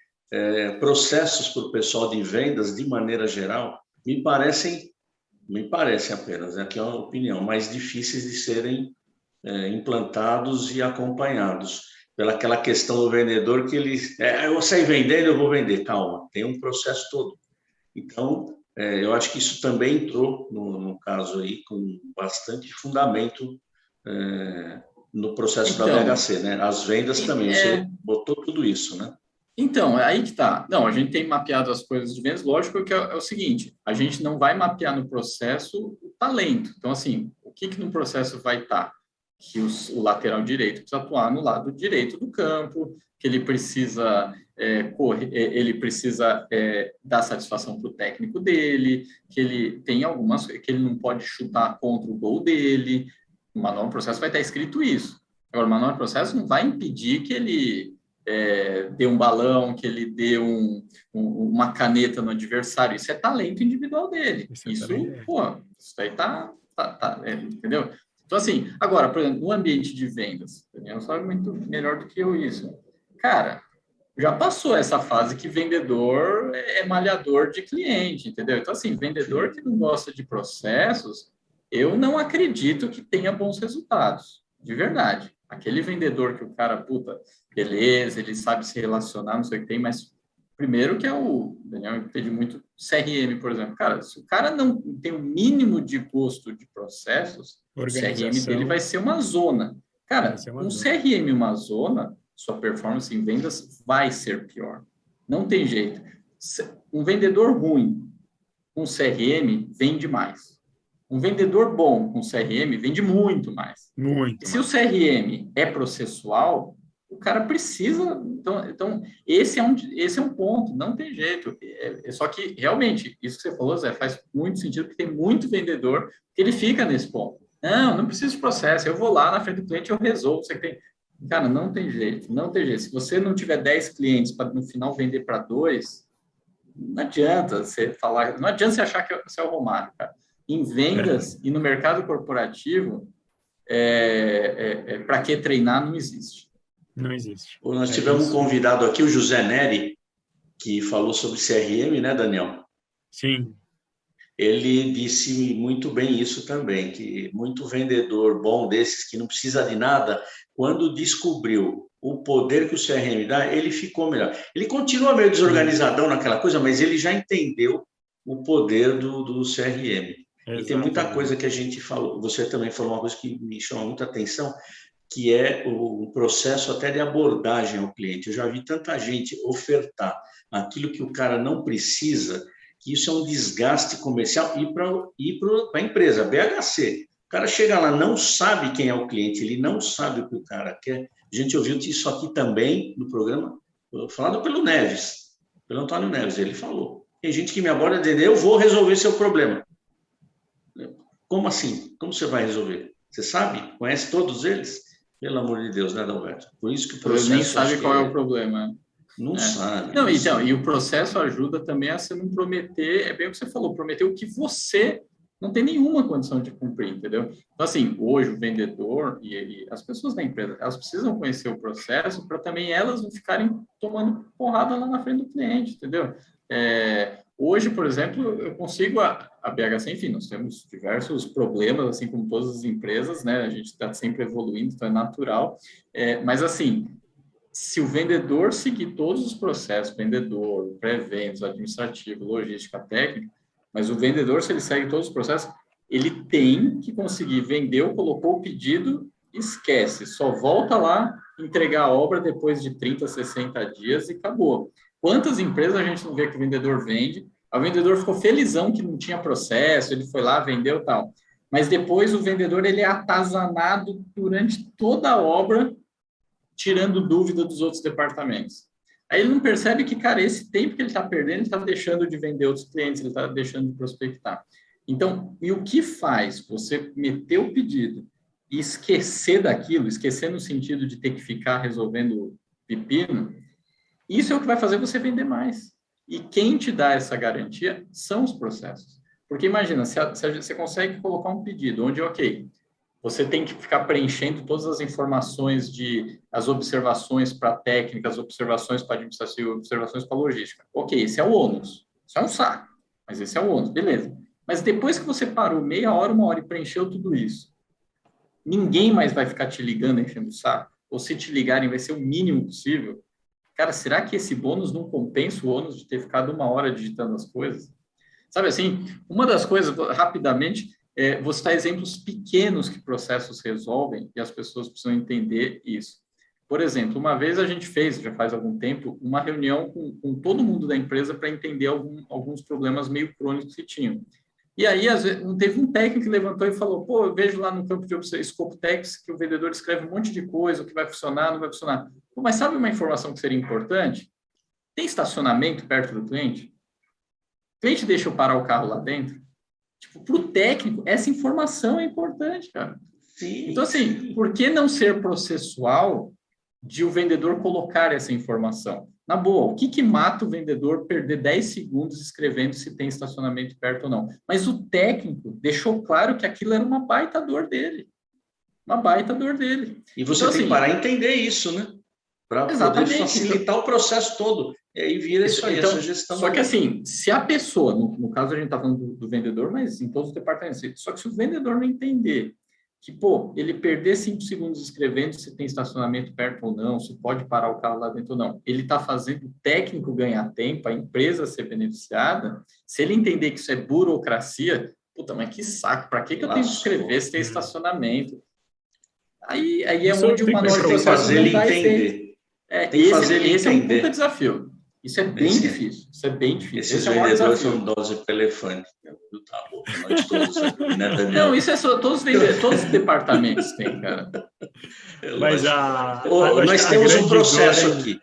Processos para o pessoal de vendas, de maneira geral, me parecem apenas, aqui é uma opinião, mais difíceis de serem implantados e acompanhados. Pelaquela questão do vendedor que eu sei vender, eu vou vender. Calma, tem um processo todo. Então, eu acho que isso também entrou, no caso aí, com bastante fundamento no processo da BHC, né? As vendas também, você botou tudo isso, né? Então, é aí que tá. Não, a gente tem mapeado as coisas de vendas, lógico que é o seguinte, a gente não vai mapear no processo o talento. Então, assim, o que no processo vai estar? Que o lateral direito precisa atuar no lado direito do campo, que ele precisa ele precisa dar satisfação para o técnico dele, que ele tem que ele não pode chutar contra o gol dele. No manual do processo vai estar escrito isso. Agora, o manual do processo não vai impedir que ele dê um balão, que ele dê uma caneta no adversário. Isso é talento individual dele. Isso aí entendeu? Então, assim, agora, por exemplo, no ambiente de vendas, o Daniel sabe muito melhor do que eu isso. Cara, já passou essa fase que vendedor é malhador de cliente, entendeu? Então, assim, vendedor que não gosta de processos, eu não acredito que tenha bons resultados, de verdade. Aquele vendedor que o cara, puta, beleza, ele sabe se relacionar, não sei o que tem, mas primeiro que o Daniel entende muito CRM, por exemplo. Cara, se o cara não tem o mínimo de gosto de processos, o CRM dele vai ser uma zona. Cara, um CRM uma zona, sua performance em vendas vai ser pior. Não tem jeito. Um vendedor ruim com CRM vende mais. Um vendedor bom com CRM vende muito mais. Muito. E se o CRM é processual, o cara precisa... Então esse é um ponto, não tem jeito. Só que, realmente, isso que você falou, Zé, faz muito sentido, porque tem muito vendedor que ele fica nesse ponto. Não preciso de processo, eu vou lá na frente do cliente e eu resolvo. Você tem... Cara, não tem jeito, não tem jeito. Se você não tiver 10 clientes para, no final, vender para 2, não adianta você falar... Não adianta você achar que você é o Romário, cara. Em vendas e no mercado corporativo, para que treinar não existe. Não existe. Nós tivemos um convidado aqui, o José Neri, que falou sobre CRM, né, Daniel? Sim. Ele disse muito bem isso também, que muito vendedor bom desses que não precisa de nada, quando descobriu o poder que o CRM dá, ele ficou melhor. Ele continua meio desorganizadão naquela coisa, mas ele já entendeu o poder do CRM. Exatamente. E tem muita coisa que a gente falou, você também falou uma coisa que me chama muita atenção, que é o processo até de abordagem ao cliente. Eu já vi tanta gente ofertar aquilo que o cara não precisa, que isso é um desgaste comercial e para a empresa, BHC. O cara chega lá, não sabe quem é o cliente, ele não sabe o que o cara quer. A gente ouviu isso aqui também no programa, falado pelo Neves, pelo Antônio Neves, ele falou. Tem gente que me aborda dizendo, eu vou resolver seu problema. Como assim? Como você vai resolver? Você sabe? Conhece todos eles? Pelo amor de Deus, né, Adalberto? Por isso que o processo... nem sabe qual é o problema. Não sabe. Não, então, e o processo ajuda também a você não prometer, é bem o que você falou, prometer o que você não tem nenhuma condição de cumprir, entendeu? Então, assim, hoje o vendedor e as pessoas da empresa, elas precisam conhecer o processo para também elas não ficarem tomando porrada lá na frente do cliente, entendeu? Hoje, por exemplo, eu consigo a BHC, enfim, nós temos diversos problemas, assim como todas as empresas, né? A gente está sempre evoluindo, então é natural. Mas, assim, se o vendedor seguir todos os processos, vendedor, pré-vendas, administrativo, logística, técnica, mas o vendedor, se ele segue todos os processos, ele tem que conseguir vender, colocou o pedido, esquece, só volta lá, entregar a obra depois de 30, 60 dias e acabou. Quantas empresas a gente não vê que o vendedor vende? O vendedor ficou felizão que não tinha processo, ele foi lá, vendeu e tal. Mas depois o vendedor ele é atazanado durante toda a obra, tirando dúvida dos outros departamentos. Aí ele não percebe que, cara, esse tempo que ele está perdendo, ele está deixando de vender outros clientes, ele está deixando de prospectar. Então, e o que faz você meter o pedido e esquecer daquilo, esquecer no sentido de ter que ficar resolvendo pepino, isso é o que vai fazer você vender mais. E quem te dá essa garantia são os processos. Porque imagina, se você consegue colocar um pedido onde, ok, você tem que ficar preenchendo todas as informações as observações para técnica, as observações para administração, observações para logística. Ok, esse é o ônus. Isso é um saco, mas esse é o ônus, beleza. Mas depois que você parou meia hora, uma hora e preencheu tudo isso, ninguém mais vai ficar te ligando, enchendo o saco. Ou se te ligarem, vai ser o mínimo possível. Cara, será que esse bônus não compensa o ônus de ter ficado uma hora digitando as coisas? Sabe assim, uma das coisas, rapidamente, vou citar exemplos pequenos que processos resolvem e as pessoas precisam entender isso. Por exemplo, uma vez a gente fez, já faz algum tempo, uma reunião com todo mundo da empresa para entender alguns problemas meio crônicos que tinham. E aí, às vezes, teve um técnico que levantou e falou, pô, eu vejo lá no campo de Scope Text que o vendedor escreve um monte de coisa, o que vai funcionar, não vai funcionar. Pô, mas sabe uma informação que seria importante? Tem estacionamento perto do cliente? O cliente deixa eu parar o carro lá dentro? Tipo, para o técnico, essa informação é importante, cara. Sim, então, assim, por que não ser processual de o vendedor colocar essa informação? Na boa, o que mata o vendedor perder 10 segundos escrevendo se tem estacionamento perto ou não? Mas o técnico deixou claro que aquilo era uma baita dor dele. Uma baita dor dele. E você então, tem que parar e entender isso, né? Para poder facilitar o processo todo. E aí vira isso aí, então, essa gestão. Só que assim, se a pessoa, no caso a gente está falando do vendedor, mas em todos os departamentos, só que se o vendedor não entender que, pô, ele perder 5 segundos escrevendo se tem estacionamento perto ou não, se pode parar o carro lá dentro ou não, ele está fazendo o técnico ganhar tempo, a empresa ser beneficiada, se ele entender que isso é burocracia, puta, mas que saco, para que eu tenho que escrever se tem estacionamento? Aí é onde o manual de processo não dá efeito. Tem que fazer ele entender. Esse é um puta desafio. Isso é bem difícil. Isso é bem difícil. Esses vendedores são dose para elefante. Tá bom, nós todos aqui, né, Daniel? Não, isso é só todos os departamentos têm, cara. Mas nós temos um processo aqui.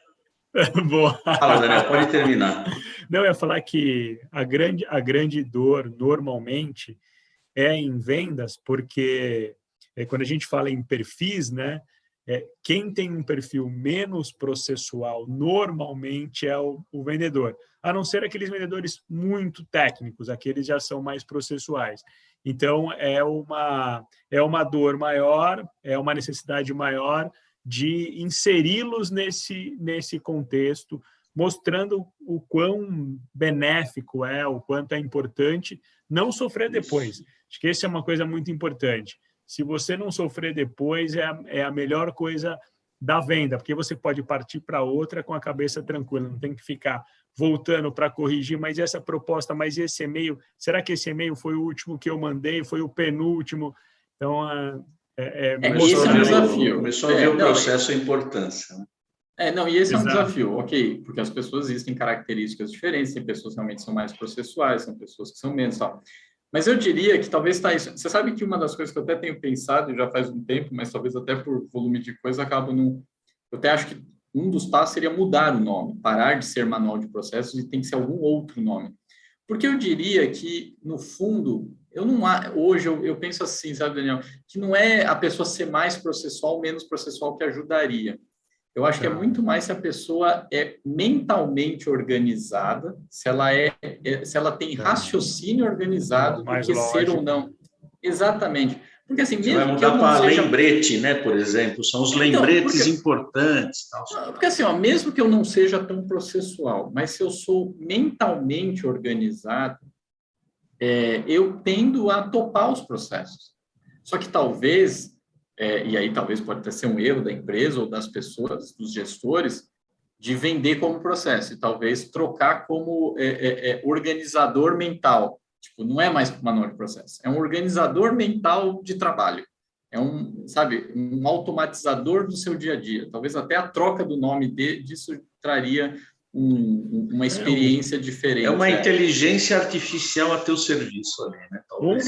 Boa. Fala, Daniel, pode terminar. Não, eu ia falar que a grande dor, normalmente, é em vendas, porque quando a gente fala em perfis, né? Quem tem um perfil menos processual normalmente é o vendedor, a não ser aqueles vendedores muito técnicos, aqueles já são mais processuais. Então, é uma dor maior, é uma necessidade maior de inseri-los nesse contexto, mostrando o quão benéfico o quanto é importante não sofrer depois. Acho que essa é uma coisa muito importante. Se você não sofrer depois, é a melhor coisa da venda, porque você pode partir para outra com a cabeça tranquila, não tem que ficar voltando para corrigir, mas essa proposta, mas esse e-mail, será que esse e-mail foi o último que eu mandei, foi o penúltimo? Então, esse é um desafio. Começou a ver o processo, a importância. Né? E esse é um desafio, ok, porque as pessoas existem características diferentes, tem pessoas que realmente são mais processuais, são pessoas que são menos, tal. Mas eu diria que talvez está isso. Você sabe que uma das coisas que eu até tenho pensado, já faz um tempo, mas talvez até por volume de coisa, acaba não... Eu até acho que um dos passos seria mudar o nome, parar de ser manual de processos e tem que ser algum outro nome. Porque eu diria que, no fundo, hoje eu penso assim, sabe, Daniel, que não é a pessoa ser mais processual ou menos processual que ajudaria. Eu acho que é muito mais se a pessoa é mentalmente organizada, se ela tem raciocínio organizado do que ser ou não. Exatamente. Porque assim, mesmo vai mudar para lembrete, né, por exemplo, são os lembretes importantes. Porque assim, mesmo que eu não seja tão processual, mas se eu sou mentalmente organizado, eu tendo a topar os processos. Só que talvez... e aí talvez pode até ser um erro da empresa ou das pessoas, dos gestores, de vender como processo e talvez trocar como organizador mental. Tipo, não é mais manual de processo, é um organizador mental de trabalho. É um automatizador do seu dia a dia. Talvez até a troca do nome disso traria uma experiência diferente. É uma inteligência artificial a teu serviço ali, né? Talvez.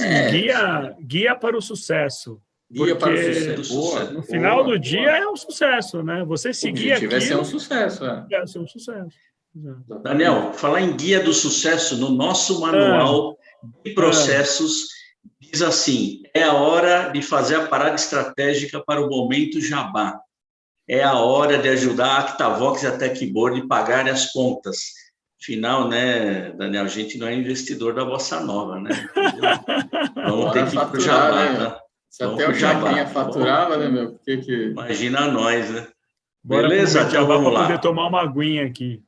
Guia para o sucesso. Guia para o sucesso. No final do dia é um sucesso, né? Você seguir aquilo... Vai ser um sucesso. Vai ser um sucesso. Daniel, falar em guia do sucesso, no nosso manual de processos, diz assim, é a hora de fazer a parada estratégica para o momento jabá. É a hora de ajudar a Actavox e a Techboard a pagar as contas. Afinal, né, Daniel, a gente não é investidor da Bossa Nova, né? Vamos ter que ir para o jabá, né? Se até o Jaquinha faturava, né, meu? Imagina nós, né? Bora. Beleza? Então vamos lá. Poder tomar uma aguinha aqui.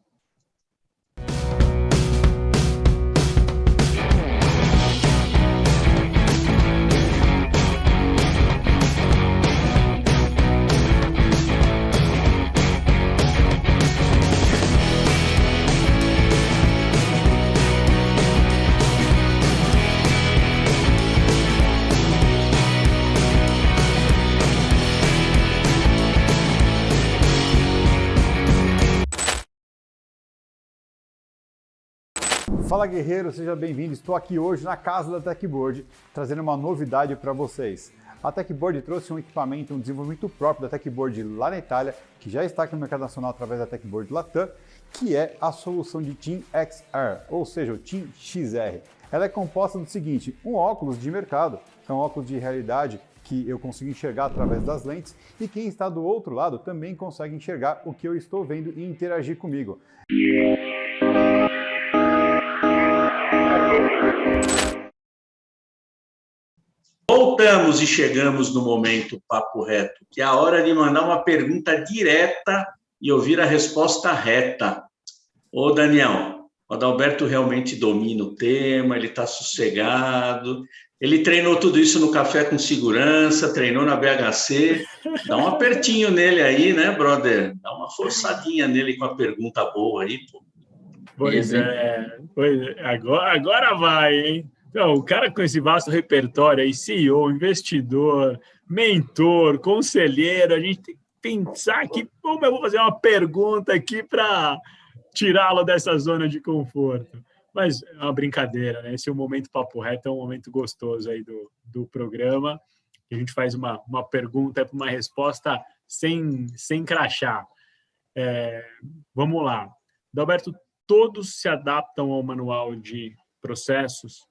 Fala guerreiro, seja bem-vindo. Estou aqui hoje na casa da Techboard, trazendo uma novidade para vocês. A Techboard trouxe um equipamento, um desenvolvimento próprio da Techboard lá na Itália, que já está aqui no mercado nacional através da Techboard Latam, que é a solução de Team XR, ou seja, o Team XR. Ela é composta do seguinte: um óculos de mercado, é um óculos de realidade que eu consigo enxergar através das lentes, e quem está do outro lado também consegue enxergar o que eu estou vendo e interagir comigo. Voltamos e chegamos no momento papo reto, que é a hora de mandar uma pergunta direta e ouvir a resposta reta. Ô, Daniel, o Adalberto realmente domina o tema, ele está sossegado, ele treinou tudo isso no Café com Segurança, treinou na BHC, dá um apertinho nele aí, né, brother? Dá uma forçadinha nele com a pergunta boa aí, pô. Pois é, agora vai, hein? Então, o cara com esse vasto repertório aí, CEO, investidor, mentor, conselheiro, a gente tem que pensar que, como eu vou fazer uma pergunta aqui para tirá-lo dessa zona de conforto. Mas é uma brincadeira, né? Esse é um momento papo reto, é um momento gostoso aí do programa. A gente faz uma pergunta para uma resposta sem crachá. Vamos lá. Adalberto, todos se adaptam ao manual de processos.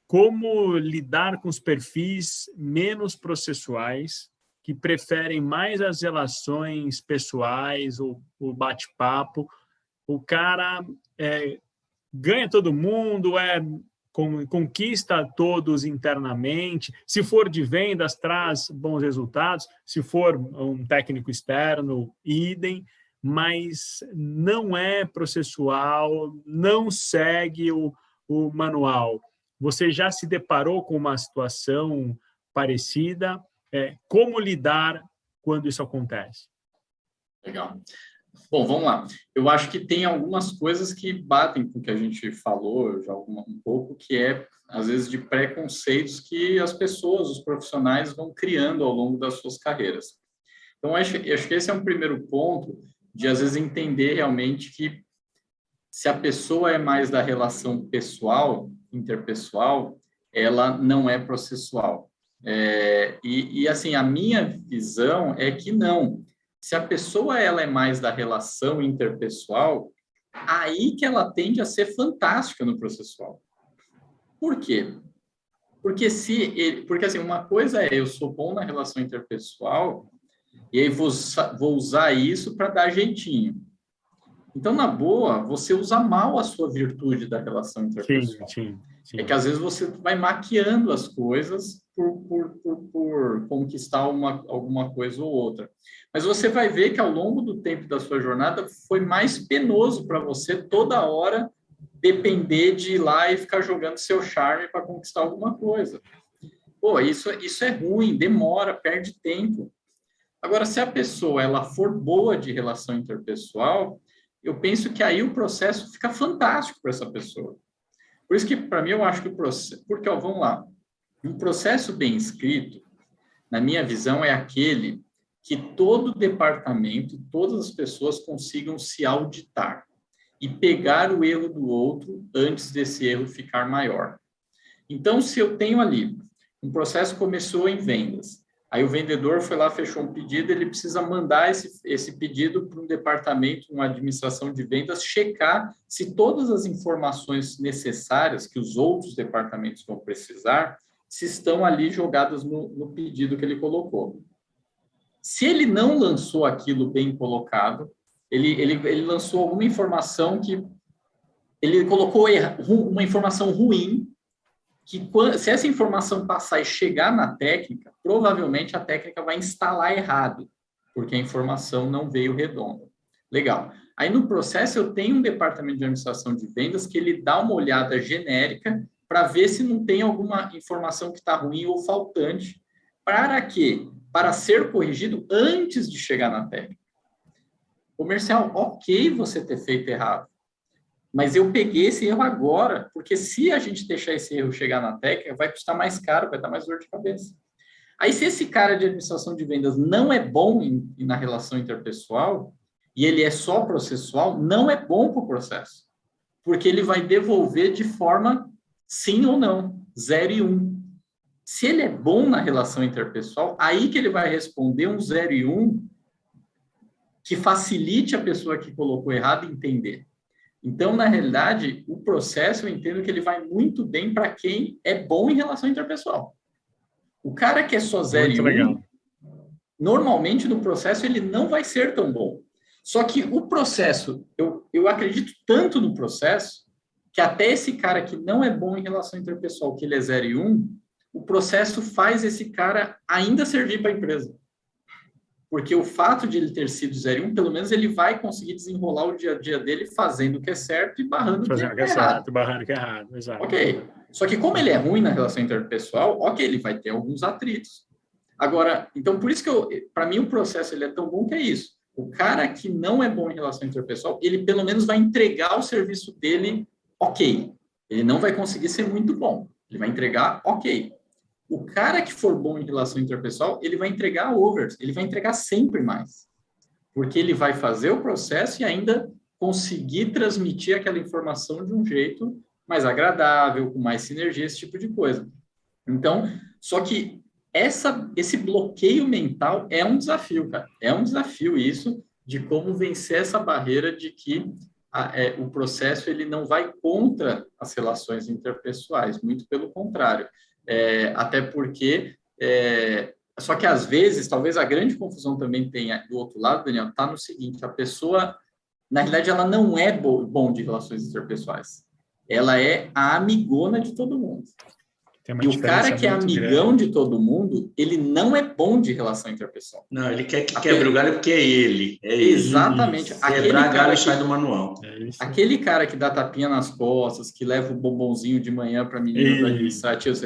Como lidar com os perfis menos processuais, que preferem mais as relações pessoais, o bate-papo. O cara ganha todo mundo, conquista todos internamente. Se for de vendas, traz bons resultados. Se for um técnico externo, idem. Mas não é processual, não segue o manual. Você já se deparou com uma situação parecida? Como lidar quando isso acontece? Legal. Bom, vamos lá. Eu acho que tem algumas coisas que batem com o que a gente falou já um pouco, que é, às vezes, de preconceitos que as pessoas, os profissionais, vão criando ao longo das suas carreiras. Então, acho que esse é um primeiro ponto de, às vezes, entender realmente que se a pessoa é mais da relação pessoal, interpessoal, ela não é processual. Assim, a minha visão é que não. Se a pessoa ela é mais da relação interpessoal, aí que ela tende a ser fantástica no processual. Por quê? Porque assim, uma coisa é eu sou bom na relação interpessoal e aí vou usar isso para dar jeitinho. Então, na boa, você usa mal a sua virtude da relação interpessoal. Sim. É que, às vezes, você vai maquiando as coisas por conquistar alguma coisa ou outra. Mas você vai ver que, ao longo do tempo da sua jornada, foi mais penoso para você, toda hora, depender de ir lá e ficar jogando seu charme para conquistar alguma coisa. Pô, isso é ruim, demora, perde tempo. Agora, se a pessoa ela for boa de relação interpessoal, eu penso que aí o processo fica fantástico para essa pessoa. Por isso que, para mim, eu acho que o processo... Porque, vamos lá, um processo bem escrito, na minha visão, é aquele que todo departamento, todas as pessoas consigam se auditar e pegar o erro do outro antes desse erro ficar maior. Então, se eu tenho ali, um processo começou em vendas, aí o vendedor foi lá, fechou um pedido, ele precisa mandar esse pedido para um departamento, uma administração de vendas, checar se todas as informações necessárias que os outros departamentos vão precisar, se estão ali jogadas no pedido que ele colocou. Se ele não lançou aquilo bem colocado, ele lançou alguma informação que... Ele colocou uma informação ruim, que se essa informação passar e chegar na técnica, provavelmente a técnica vai instalar errado, porque a informação não veio redonda. Legal. Aí no processo eu tenho um departamento de administração de vendas que ele dá uma olhada genérica para ver se não tem alguma informação que está ruim ou faltante. Para quê? Para ser corrigido antes de chegar na técnica. Comercial, ok você ter feito errado. Mas eu peguei esse erro agora, porque se a gente deixar esse erro chegar na técnica, vai custar mais caro, vai dar mais dor de cabeça. Aí, se esse cara de administração de vendas não é bom na relação interpessoal, e ele é só processual, não é bom para o processo. porque ele vai devolver de forma sim ou não, 0 e 1. Se ele é bom na relação interpessoal, aí que ele vai responder um 0 e 1 que facilite a pessoa que colocou errado entender. Então, na realidade, o processo, eu entendo que ele vai muito bem para quem é bom em relação interpessoal. O cara que é só 0 e 1, normalmente no processo ele não vai ser tão bom. Só que o processo, eu acredito tanto no processo, que até esse cara que não é bom em relação interpessoal, que ele é 0 e 1, o processo faz esse cara ainda servir para a empresa. Porque o fato de ele ter sido 0 e 1, pelo menos ele vai conseguir desenrolar o dia a dia dele fazendo o que é certo e barrando o que é errado. Certo, barrando o que é errado, exato. Ok. Só que como ele é ruim na relação interpessoal, ok, ele vai ter alguns atritos. Agora, então por isso que para mim o processo ele é tão bom que é isso. O cara que não é bom em relação interpessoal, ele pelo menos vai entregar o serviço dele ok. Ele não vai conseguir ser muito bom. Ele vai entregar ok. O cara que for bom em relação interpessoal, ele vai entregar overs, ele vai entregar sempre mais. Porque ele vai fazer o processo e ainda conseguir transmitir aquela informação de um jeito mais agradável, com mais sinergia, esse tipo de coisa. Então, só que esse bloqueio mental é um desafio, cara. É um desafio isso, de como vencer essa barreira de que o processo ele não vai contra as relações interpessoais, muito pelo contrário. Até porque, só que às vezes, talvez a grande confusão também tenha do outro lado, Daniel, está no seguinte, a pessoa, na realidade, ela não é bom de relações interpessoais, ela é a amigona de todo mundo. E o cara que é amigão de todo mundo, ele não é bom de relação interpessoal. Não, ele quer que quebre o galho porque é ele. Exatamente. Quebrar galho sai do manual. Aquele cara que dá tapinha nas costas, que leva o bombonzinho de manhã para a menina do administrativo,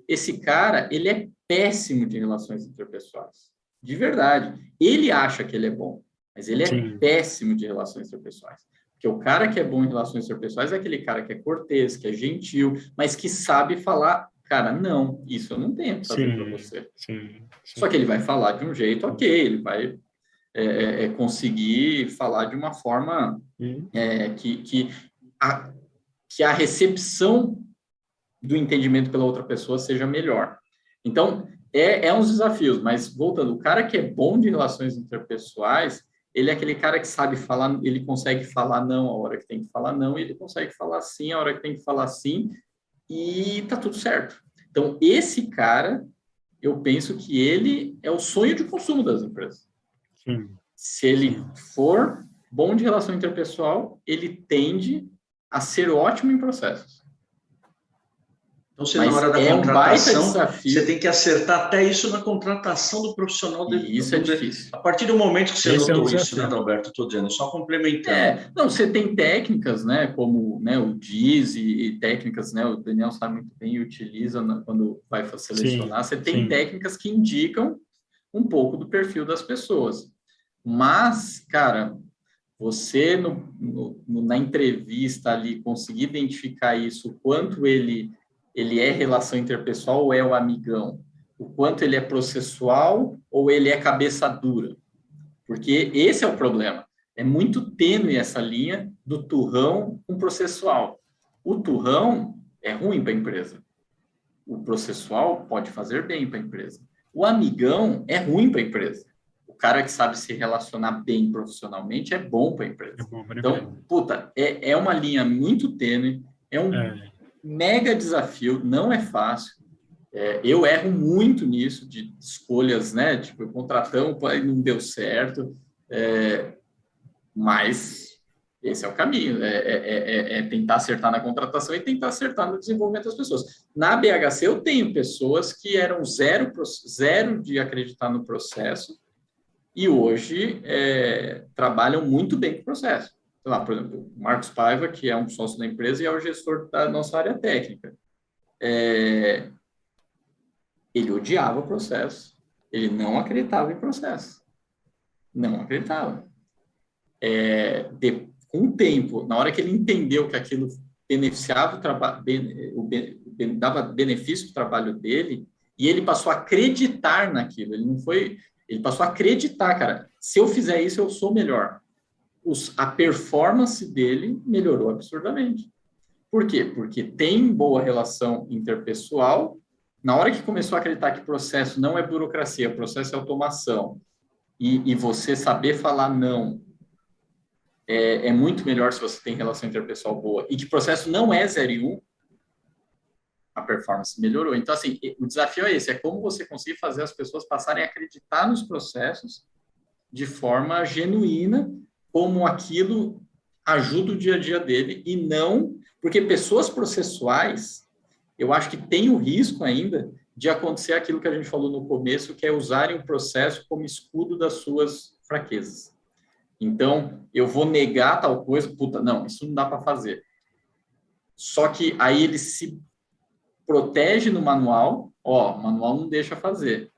esse cara, ele é péssimo de relações interpessoais. De verdade. Ele acha que ele é bom, mas ele é péssimo de relações interpessoais. Porque o cara que é bom em relações interpessoais é aquele cara que é cortês, que é gentil, mas que sabe falar... Cara, não, isso eu não tenho para saber para você. Sim. Só que ele vai falar de um jeito, ok, ele vai conseguir falar de uma forma que a recepção do entendimento pela outra pessoa seja melhor. Então, uns desafios, mas voltando, o cara que é bom de relações interpessoais, ele é aquele cara que sabe falar, ele consegue falar não a hora que tem que falar não, e ele consegue falar sim a hora que tem que falar sim, e tá tudo certo. Então, esse cara, eu penso que ele é o sonho de consumo das empresas. Sim. Se ele for bom de relação interpessoal, ele tende a ser ótimo em processos. Então, você, na hora da contratação, você tem que acertar até isso na contratação do profissional. Isso é difícil. A partir do momento que você notou isso, né, Adalberto? Estou dizendo, só complementando. Você tem técnicas, né, como o DIS e técnicas, né, o Daniel sabe muito bem e utiliza quando vai selecionar. Você tem técnicas que indicam um pouco do perfil das pessoas. Mas, cara, você na entrevista ali conseguir identificar isso, o quanto ele é relação interpessoal ou é o amigão? O quanto ele é processual ou ele é cabeça dura? Porque esse é o problema. É muito tênue essa linha do turrão com processual. O turrão é ruim para a empresa. O processual pode fazer bem para a empresa. O amigão é ruim para a empresa. O cara que sabe se relacionar bem profissionalmente é bom para a empresa. Então, é uma linha muito tênue, mega desafio, não é fácil. Eu erro muito nisso, de escolhas, né? Tipo, contratamos, não deu certo, mas esse é o caminho, tentar acertar na contratação e tentar acertar no desenvolvimento das pessoas. Na BHC, eu tenho pessoas que eram zero de acreditar no processo e hoje trabalham muito bem com o processo. Sei lá, por exemplo, o Marcos Paiva, que é um sócio da empresa e é o gestor da nossa área técnica. Ele odiava o processo. Ele não acreditava em processo. Não acreditava. Com o tempo, na hora que ele entendeu que aquilo beneficiava o trabalho, dava benefício para o trabalho dele, e ele passou a acreditar naquilo. Ele passou a acreditar, cara, se eu fizer isso, eu sou melhor. a performance dele melhorou absurdamente. Por quê? Porque tem boa relação interpessoal. Na hora que começou a acreditar que processo não é burocracia, processo é automação, e você saber falar não é muito melhor se você tem relação interpessoal boa, e que processo não é 0 e 1, a performance melhorou. Então, assim, o desafio é esse, é como você conseguir fazer as pessoas passarem a acreditar nos processos de forma genuína, como aquilo ajuda o dia a dia dele, e não... Porque pessoas processuais, eu acho que tem o risco ainda de acontecer aquilo que a gente falou no começo, que é usarem o processo como escudo das suas fraquezas. Então, eu vou negar tal coisa, puta, não, isso não dá para fazer. Só que aí ele se protege no manual, o manual não deixa fazer.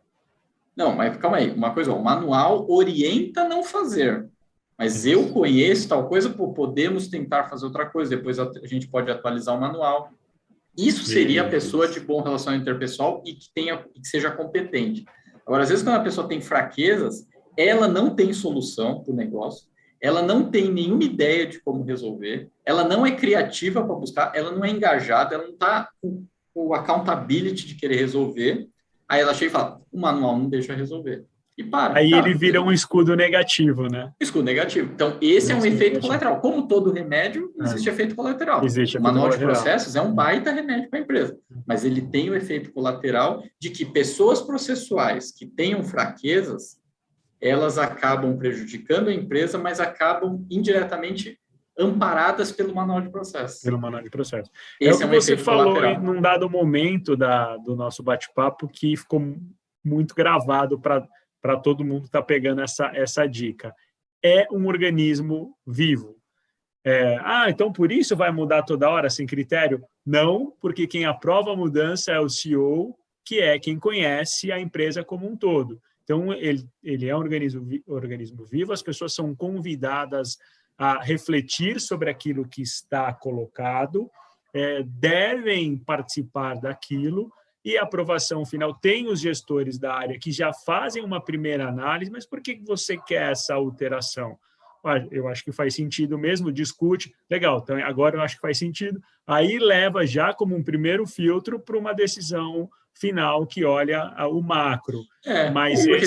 Não, mas calma aí, uma coisa, o manual orienta a não fazer, mas eu conheço tal coisa, podemos tentar fazer outra coisa, depois a gente pode atualizar o manual. Isso seria a pessoa de bom relacionamento interpessoal e que seja competente. Agora, às vezes, quando a pessoa tem fraquezas, ela não tem solução para o negócio, ela não tem nenhuma ideia de como resolver, ela não é criativa para buscar, ela não é engajada, ela não está com o accountability de querer resolver, aí ela chega e fala, o manual não deixa resolver. E para. Aí ele vira um escudo negativo, né? Escudo negativo. Então, esse é um efeito colateral. Como todo remédio, existe efeito colateral. O manual de processos é um baita remédio para a empresa, mas ele tem o efeito colateral de que pessoas processuais que tenham fraquezas, elas acabam prejudicando a empresa, mas acabam indiretamente amparadas pelo manual de processos. Pelo manual de processos. Esse é o que você falou num dado momento do nosso bate-papo que ficou muito gravado para todo mundo estar pegando essa dica. É um organismo vivo. Então por isso vai mudar toda hora sem critério? Não, porque quem aprova a mudança é o CEO, que é quem conhece a empresa como um todo. Então, ele é um organismo vivo, as pessoas são convidadas a refletir sobre aquilo que está colocado, devem participar daquilo, e a aprovação final tem os gestores da área que já fazem uma primeira análise, mas por que você quer essa alteração? Eu acho que faz sentido mesmo, discute, legal, então agora eu acho que faz sentido, aí leva já como um primeiro filtro para uma decisão final que olha o macro. Mas porque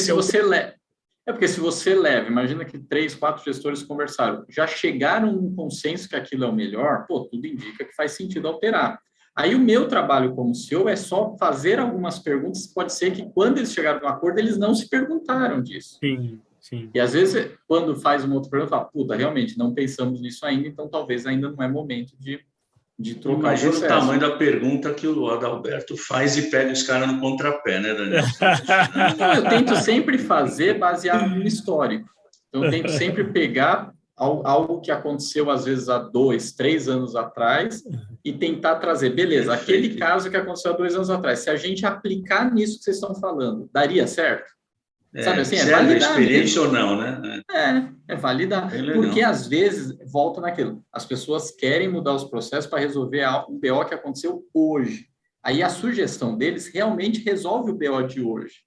se você leva, imagina que 3, 4 gestores conversaram, já chegaram num consenso que aquilo é o melhor, tudo indica que faz sentido alterar. Aí o meu trabalho como CEO é só fazer algumas perguntas, pode ser que quando eles chegaram no acordo, eles não se perguntaram disso. Sim. E às vezes, quando faz uma outra pergunta, fala, realmente, não pensamos nisso ainda, então talvez ainda não é momento de trocar. Imagina o tamanho da pergunta que o Adalberto faz e pega os caras no contrapé, né, Daniel? Eu tento sempre fazer baseado no histórico. Então, eu tento sempre pegar algo que aconteceu, às vezes, há 2, 3 anos atrás e tentar trazer. Beleza, aquele caso que aconteceu há 2 anos atrás, se a gente aplicar nisso que vocês estão falando, daria certo? Sabe assim, validar a experiência mesmo. Ou não, né? É validar. Porque, às vezes, volta naquilo. As pessoas querem mudar os processos para resolver um BO que aconteceu hoje. Aí, a sugestão deles realmente resolve o BO de hoje,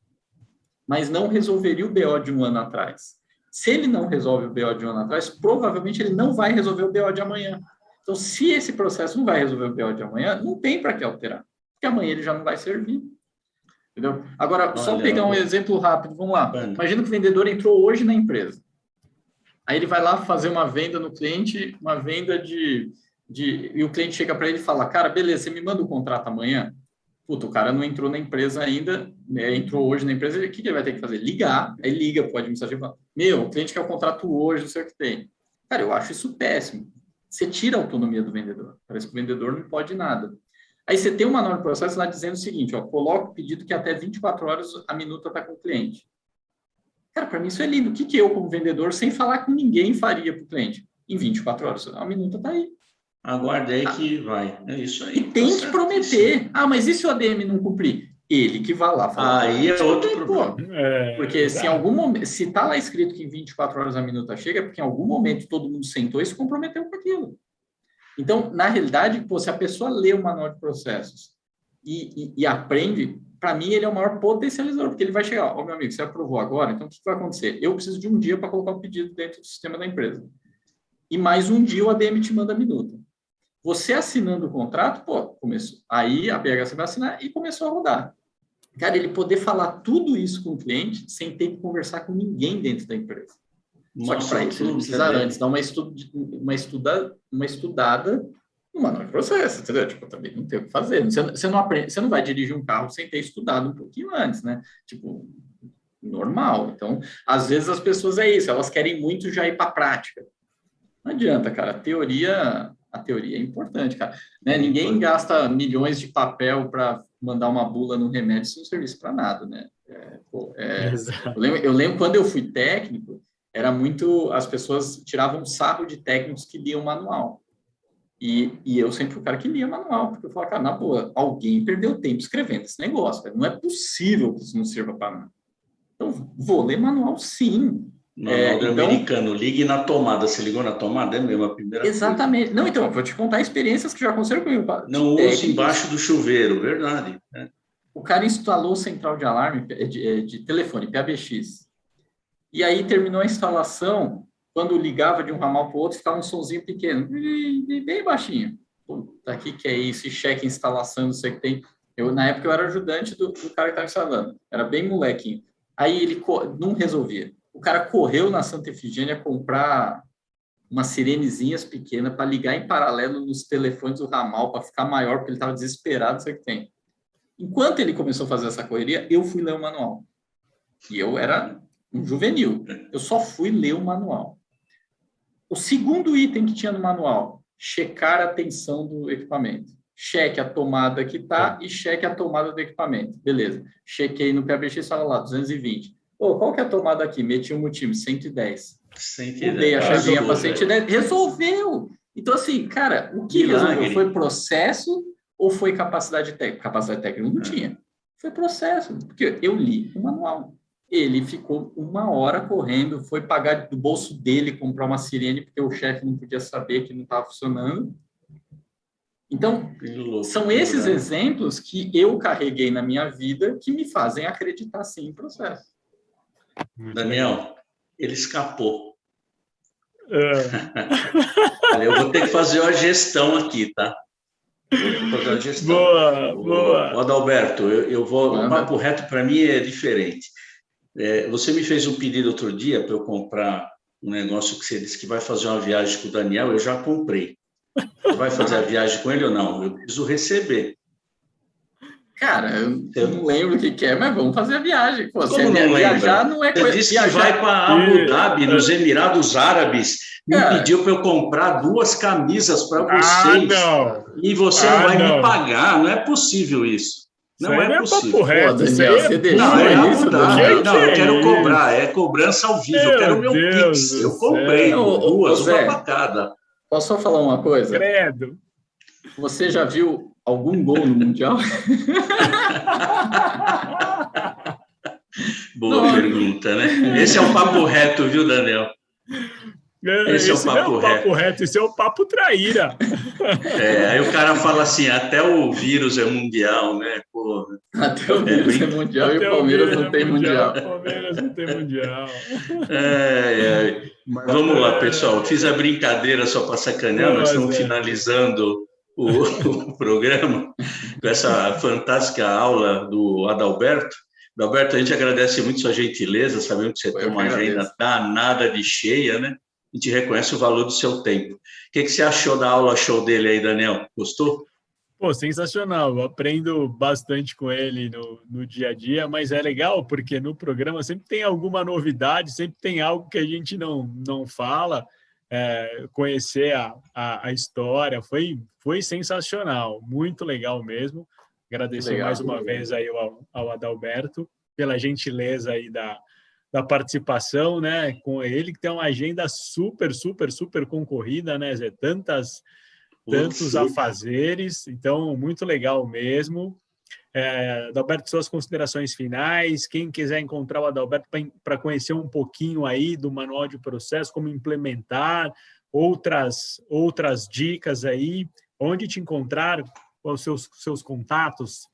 mas não resolveria o BO de 1 ano atrás. Se ele não resolve o BO de 1 ano atrás, provavelmente ele não vai resolver o BO de amanhã. Então, se esse processo não vai resolver o BO de amanhã, não tem para que alterar, porque amanhã ele já não vai servir. Entendeu? Agora, só pegar um exemplo rápido, vamos lá. Imagina que o vendedor entrou hoje na empresa. Aí ele vai lá fazer uma venda no cliente, uma venda e o cliente chega para ele e fala, cara, beleza, você me manda o contrato amanhã? O cara não entrou na empresa ainda, né? Entrou hoje na empresa, o que ele vai ter que fazer? Ligar. Aí liga para o administrativo e fala, o cliente quer o contrato hoje, não sei o que tem. Cara, eu acho isso péssimo. Você tira a autonomia do vendedor. Parece que o vendedor não pode nada. Aí você tem um manual de processo lá dizendo o seguinte, coloca o pedido que até 24 horas a minuta está com o cliente. Cara, para mim isso é lindo. O que eu, como vendedor, sem falar com ninguém, faria para o cliente? Em 24 horas, a minuta está aí. Aguarde aí que vai. É isso aí. E tem que prometer. Mas e se o ADM não cumprir? Ele que vai lá falar. Aí é outro problema. Porque se em algum momento, se está lá escrito que em 24 horas a minuta chega, é porque em algum momento todo mundo sentou e se comprometeu com aquilo. Então, na realidade, se a pessoa lê o manual de processos e aprende, para mim, ele é o maior potencializador, porque ele vai chegar, meu amigo, você aprovou agora, então o que vai acontecer? Eu preciso de um dia para colocar o pedido dentro do sistema da empresa. e mais um dia o ADM te manda a minuta. Você assinando o contrato, começou. Aí a BHC vai assinar e começou a rodar. Cara, ele poder falar tudo isso com o cliente sem ter que conversar com ninguém dentro da empresa. Só que para isso ele precisa antes dar uma estudada no manual de processo, entendeu? Tipo, também não tem o que fazer. Você não aprende, você não vai dirigir um carro sem ter estudado um pouquinho antes, né? Tipo, normal. Então, às vezes as pessoas é isso, elas querem muito já ir para a prática. Não adianta, cara. A teoria é importante, cara. Né? Ninguém gasta milhões de papel para mandar uma bula no remédio se não servisse para nada, né? Eu lembro quando eu fui técnico, era muito... As pessoas tiravam sarro de técnicos que liam manual. E eu sempre fui o cara que lia manual, porque eu falava, cara, na boa, alguém perdeu tempo escrevendo esse negócio, cara. Não é possível que isso não sirva para nada. Então, vou ler manual, sim. Manual americano, ligue na tomada. Você ligou na tomada? É mesmo a primeira exatamente. Coisa. Não, então, eu vou te contar experiências que já aconteceram comigo. Não use embaixo do chuveiro, verdade. O cara instalou central de alarme de telefone, PABX. E aí terminou a instalação, quando ligava de um ramal para o outro, ficava um sonzinho pequeno, bem baixinho. Puta, que é isso? E cheque instalação, não sei o que tem. Na época eu era ajudante do cara que estava instalando. Era bem molequinho. Aí ele não resolvia. O cara correu na Santa Efigênia comprar umas sirenezinhas pequenas para ligar em paralelo nos telefones do ramal, para ficar maior, porque ele estava desesperado, não sei o que tem. Enquanto ele começou a fazer essa correria, eu fui ler o manual. E eu era um juvenil. Eu só fui ler o manual. O segundo item que tinha no manual, checar a tensão do equipamento. Cheque a tomada que está e cheque a tomada do equipamento. Beleza. Chequei no PABX e estava lá, 220. Qual que é a tomada aqui? Meti um multímetro, 1110. Mudei a chavinha para 110. Resolveu! Então, assim, cara, o que resolveu? Foi processo ou foi capacidade técnica? Capacidade técnica não tinha. Foi processo, porque eu li o manual. Ele ficou 1 hora correndo, foi pagar do bolso dele, comprar uma sirene, porque o chefe não podia saber que não estava funcionando. Então, são esses exemplos que eu carreguei na minha vida que me fazem acreditar, sim, em processo. Daniel, ele escapou. Eu vou ter que fazer a gestão aqui, tá? Vou fazer a gestão. Boa. O Adalberto, eu vou... O papo reto para mim é diferente. Você me fez um pedido outro dia para eu comprar um negócio que você disse que vai fazer uma viagem com o Daniel, eu já comprei. Você vai fazer a viagem com ele ou não? Eu preciso receber. Cara, eu não lembro o que é, mas vamos fazer a viagem. Pô, como não viajar não é coisa... Você disse que vai para Abu Dhabi, nos Emirados Árabes. Me pediu para eu comprar 2 camisas para vocês. E você não vai me pagar. Não é possível isso. Não é possível. Daniel, você deixou isso? Não, eu quero cobrar. É cobrança ao vivo. Eu quero o meu Pix. Eu comprei 2, uma para cada. Posso só falar uma coisa? Credo. Você já viu algum gol no Mundial? Boa pergunta, né? Esse é um papo reto, viu, Daniel? Esse é o papo reto, esse é o papo traíra. Aí o cara fala assim, até o vírus é mundial, né? Porra. Até o vírus é mundial e o Palmeiras não tem mundial. O Palmeiras não tem mundial. Vamos lá, pessoal. Fiz a brincadeira só para sacanear, nós estamos finalizando o programa com essa fantástica aula do Adalberto. Adalberto, a gente agradece muito sua gentileza, sabemos que você tem uma agenda danada de cheia, né? A gente reconhece o valor do seu tempo. O que você achou da aula show dele aí, Daniel? Gostou? Pô, sensacional. Eu aprendo bastante com ele no dia a dia, mas é legal porque no programa sempre tem alguma novidade, sempre tem algo que a gente não fala. Conhecer a história foi sensacional, muito legal mesmo. Agradecer mais uma vez aí ao Adalberto pela gentileza aí da participação, né, com ele, que tem uma agenda super concorrida, né, Zé? Tantos afazeres, então, muito legal mesmo. Adalberto, suas considerações finais, quem quiser encontrar o Adalberto para conhecer um pouquinho aí do manual de processo, como implementar, outras dicas aí, onde te encontrar, quais os seus contatos?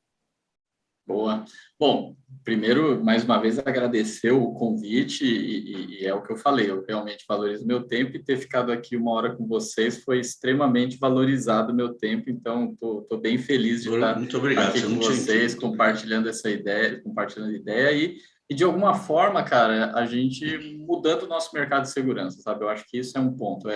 Boa. Bom, primeiro, mais uma vez, agradecer o convite e é o que eu falei, eu realmente valorizo meu tempo e ter ficado aqui 1 hora com vocês foi extremamente valorizado o meu tempo, então estou bem feliz de estar Muito obrigado. aqui com vocês, compartilhando essa ideia, e de alguma forma, cara, a gente mudando o nosso mercado de segurança, sabe? Eu acho que isso é um ponto.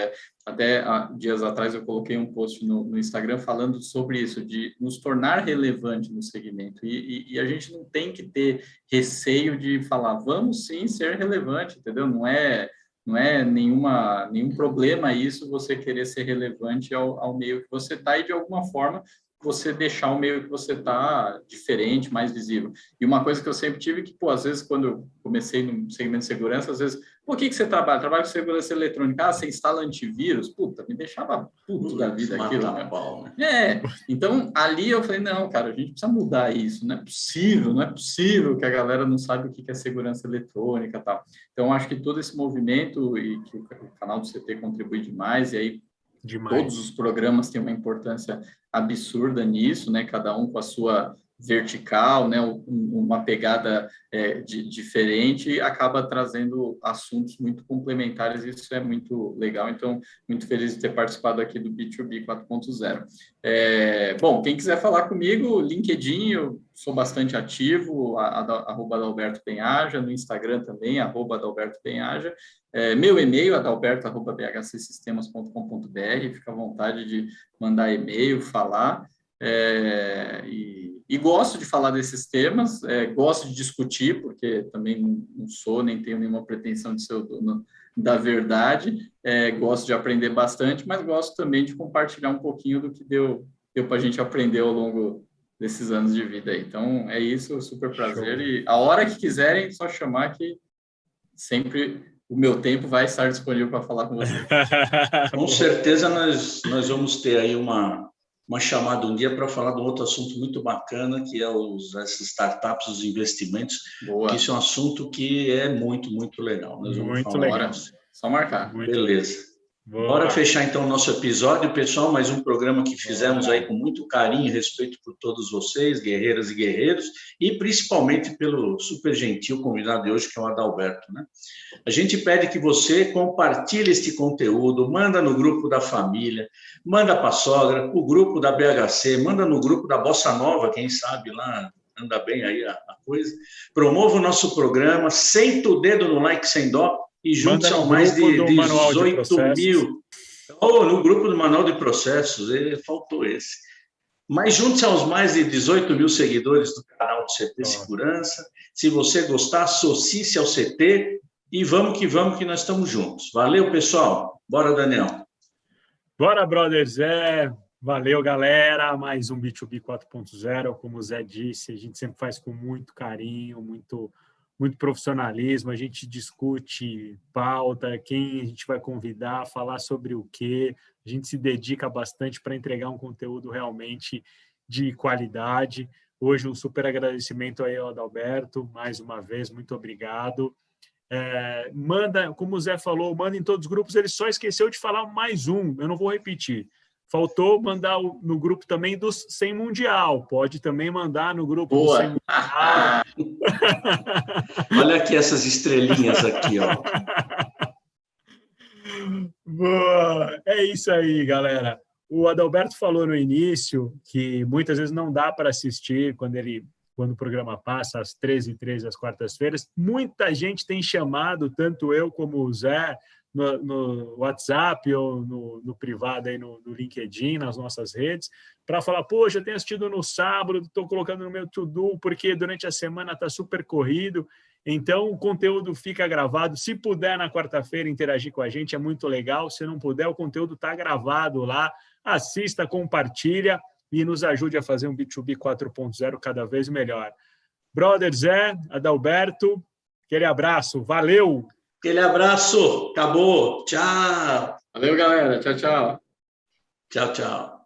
Até dias atrás eu coloquei um post no Instagram falando sobre isso, de nos tornar relevante no segmento. E a gente não tem que ter receio de falar, vamos sim ser relevante, entendeu? Não é nenhum problema isso, você querer ser relevante ao meio que você está e, de alguma forma, você deixar o meio que você está diferente, mais visível. E uma coisa que eu sempre tive que, às vezes, quando eu comecei no segmento de segurança, às vezes, por que você trabalha? Trabalho com segurança eletrônica. Você instala antivírus? Puta, me deixava puto da vida aquilo. Então, ali eu falei, não, cara, a gente precisa mudar isso. Não é possível que a galera não sabe o que é segurança eletrônica e tal. Então, acho que todo esse movimento e que o canal do CT contribui demais, e aí todos os programas têm uma importância absurda nisso, né? Cada um com a sua vertical, né? Uma pegada diferente, acaba trazendo assuntos muito complementares, e isso é muito legal. Então, muito feliz de ter participado aqui do B2B 4.0. Bom, quem quiser falar comigo, LinkedIn, eu sou bastante ativo, @Adalberto Penhaja, no Instagram também, @Adalberto Penhaja. Meu e-mail, adalberto@bhcsystemas.com.br, fica à vontade de mandar e-mail, falar, e gosto de falar desses temas, gosto de discutir, porque também não sou, nem tenho nenhuma pretensão de ser o dono da verdade, gosto de aprender bastante, mas gosto também de compartilhar um pouquinho do que deu para a gente aprender ao longo desses anos de vida aí. Então, é isso, super prazer. Show. E a hora que quiserem, só chamar que sempre o meu tempo vai estar disponível para falar com vocês. Com certeza nós vamos ter aí uma chamada um dia para falar de um outro assunto muito bacana, que é essas startups, os investimentos. Boa. Que isso é um assunto que é muito, muito legal. Nós vamos muito legal. Só marcar. Beleza. Bora fechar então o nosso episódio, pessoal, mais um programa que fizemos aí com muito carinho e respeito por todos vocês, guerreiras e guerreiros, e principalmente pelo super gentil convidado de hoje, que é o Adalberto, né? A gente pede que você compartilhe este conteúdo, manda no grupo da família, manda para a sogra, o grupo da BHC, manda no grupo da Bossa Nova, quem sabe lá anda bem aí a coisa. Promova o nosso programa, senta o dedo no like sem dó, e juntos são mais de 18 mil. No grupo do Manual de Processos, faltou esse. Mas juntos são os mais de 18 mil seguidores do canal do CT Segurança. Se você gostar, associe-se ao CT e vamos que nós estamos juntos. Valeu, pessoal. Bora, Daniel. Bora, brother Zé. Valeu, galera. Mais um B2B 4.0. Como o Zé disse, a gente sempre faz com muito carinho, muito profissionalismo, a gente discute pauta, quem a gente vai convidar, falar sobre o quê, a gente se dedica bastante para entregar um conteúdo realmente de qualidade. Hoje um super agradecimento aí ao Adalberto, mais uma vez, muito obrigado. Manda, como o Zé falou, manda em todos os grupos, ele só esqueceu de falar mais um, eu não vou repetir. Faltou mandar no grupo também dos 100 Mundial. Pode também mandar no grupo do 100 Mundial. Olha aqui essas estrelinhas aqui, ó. Boa. É isso aí, galera. O Adalberto falou no início que muitas vezes não dá para assistir quando o programa passa às 13h13 às quartas-feiras. Muita gente tem chamado, tanto eu como o Zé, no WhatsApp ou no privado, aí no LinkedIn, nas nossas redes, para falar, poxa, eu tenho assistido no sábado, estou colocando no meu to-do, porque durante a semana está super corrido, então o conteúdo fica gravado. Se puder, na quarta-feira, interagir com a gente, é muito legal. Se não puder, o conteúdo está gravado lá. Assista, compartilha e nos ajude a fazer um B2B 4.0 cada vez melhor. Brother Zé, Adalberto, aquele abraço, valeu! Aquele abraço, acabou, tchau. Valeu, galera, tchau, tchau. Tchau, tchau.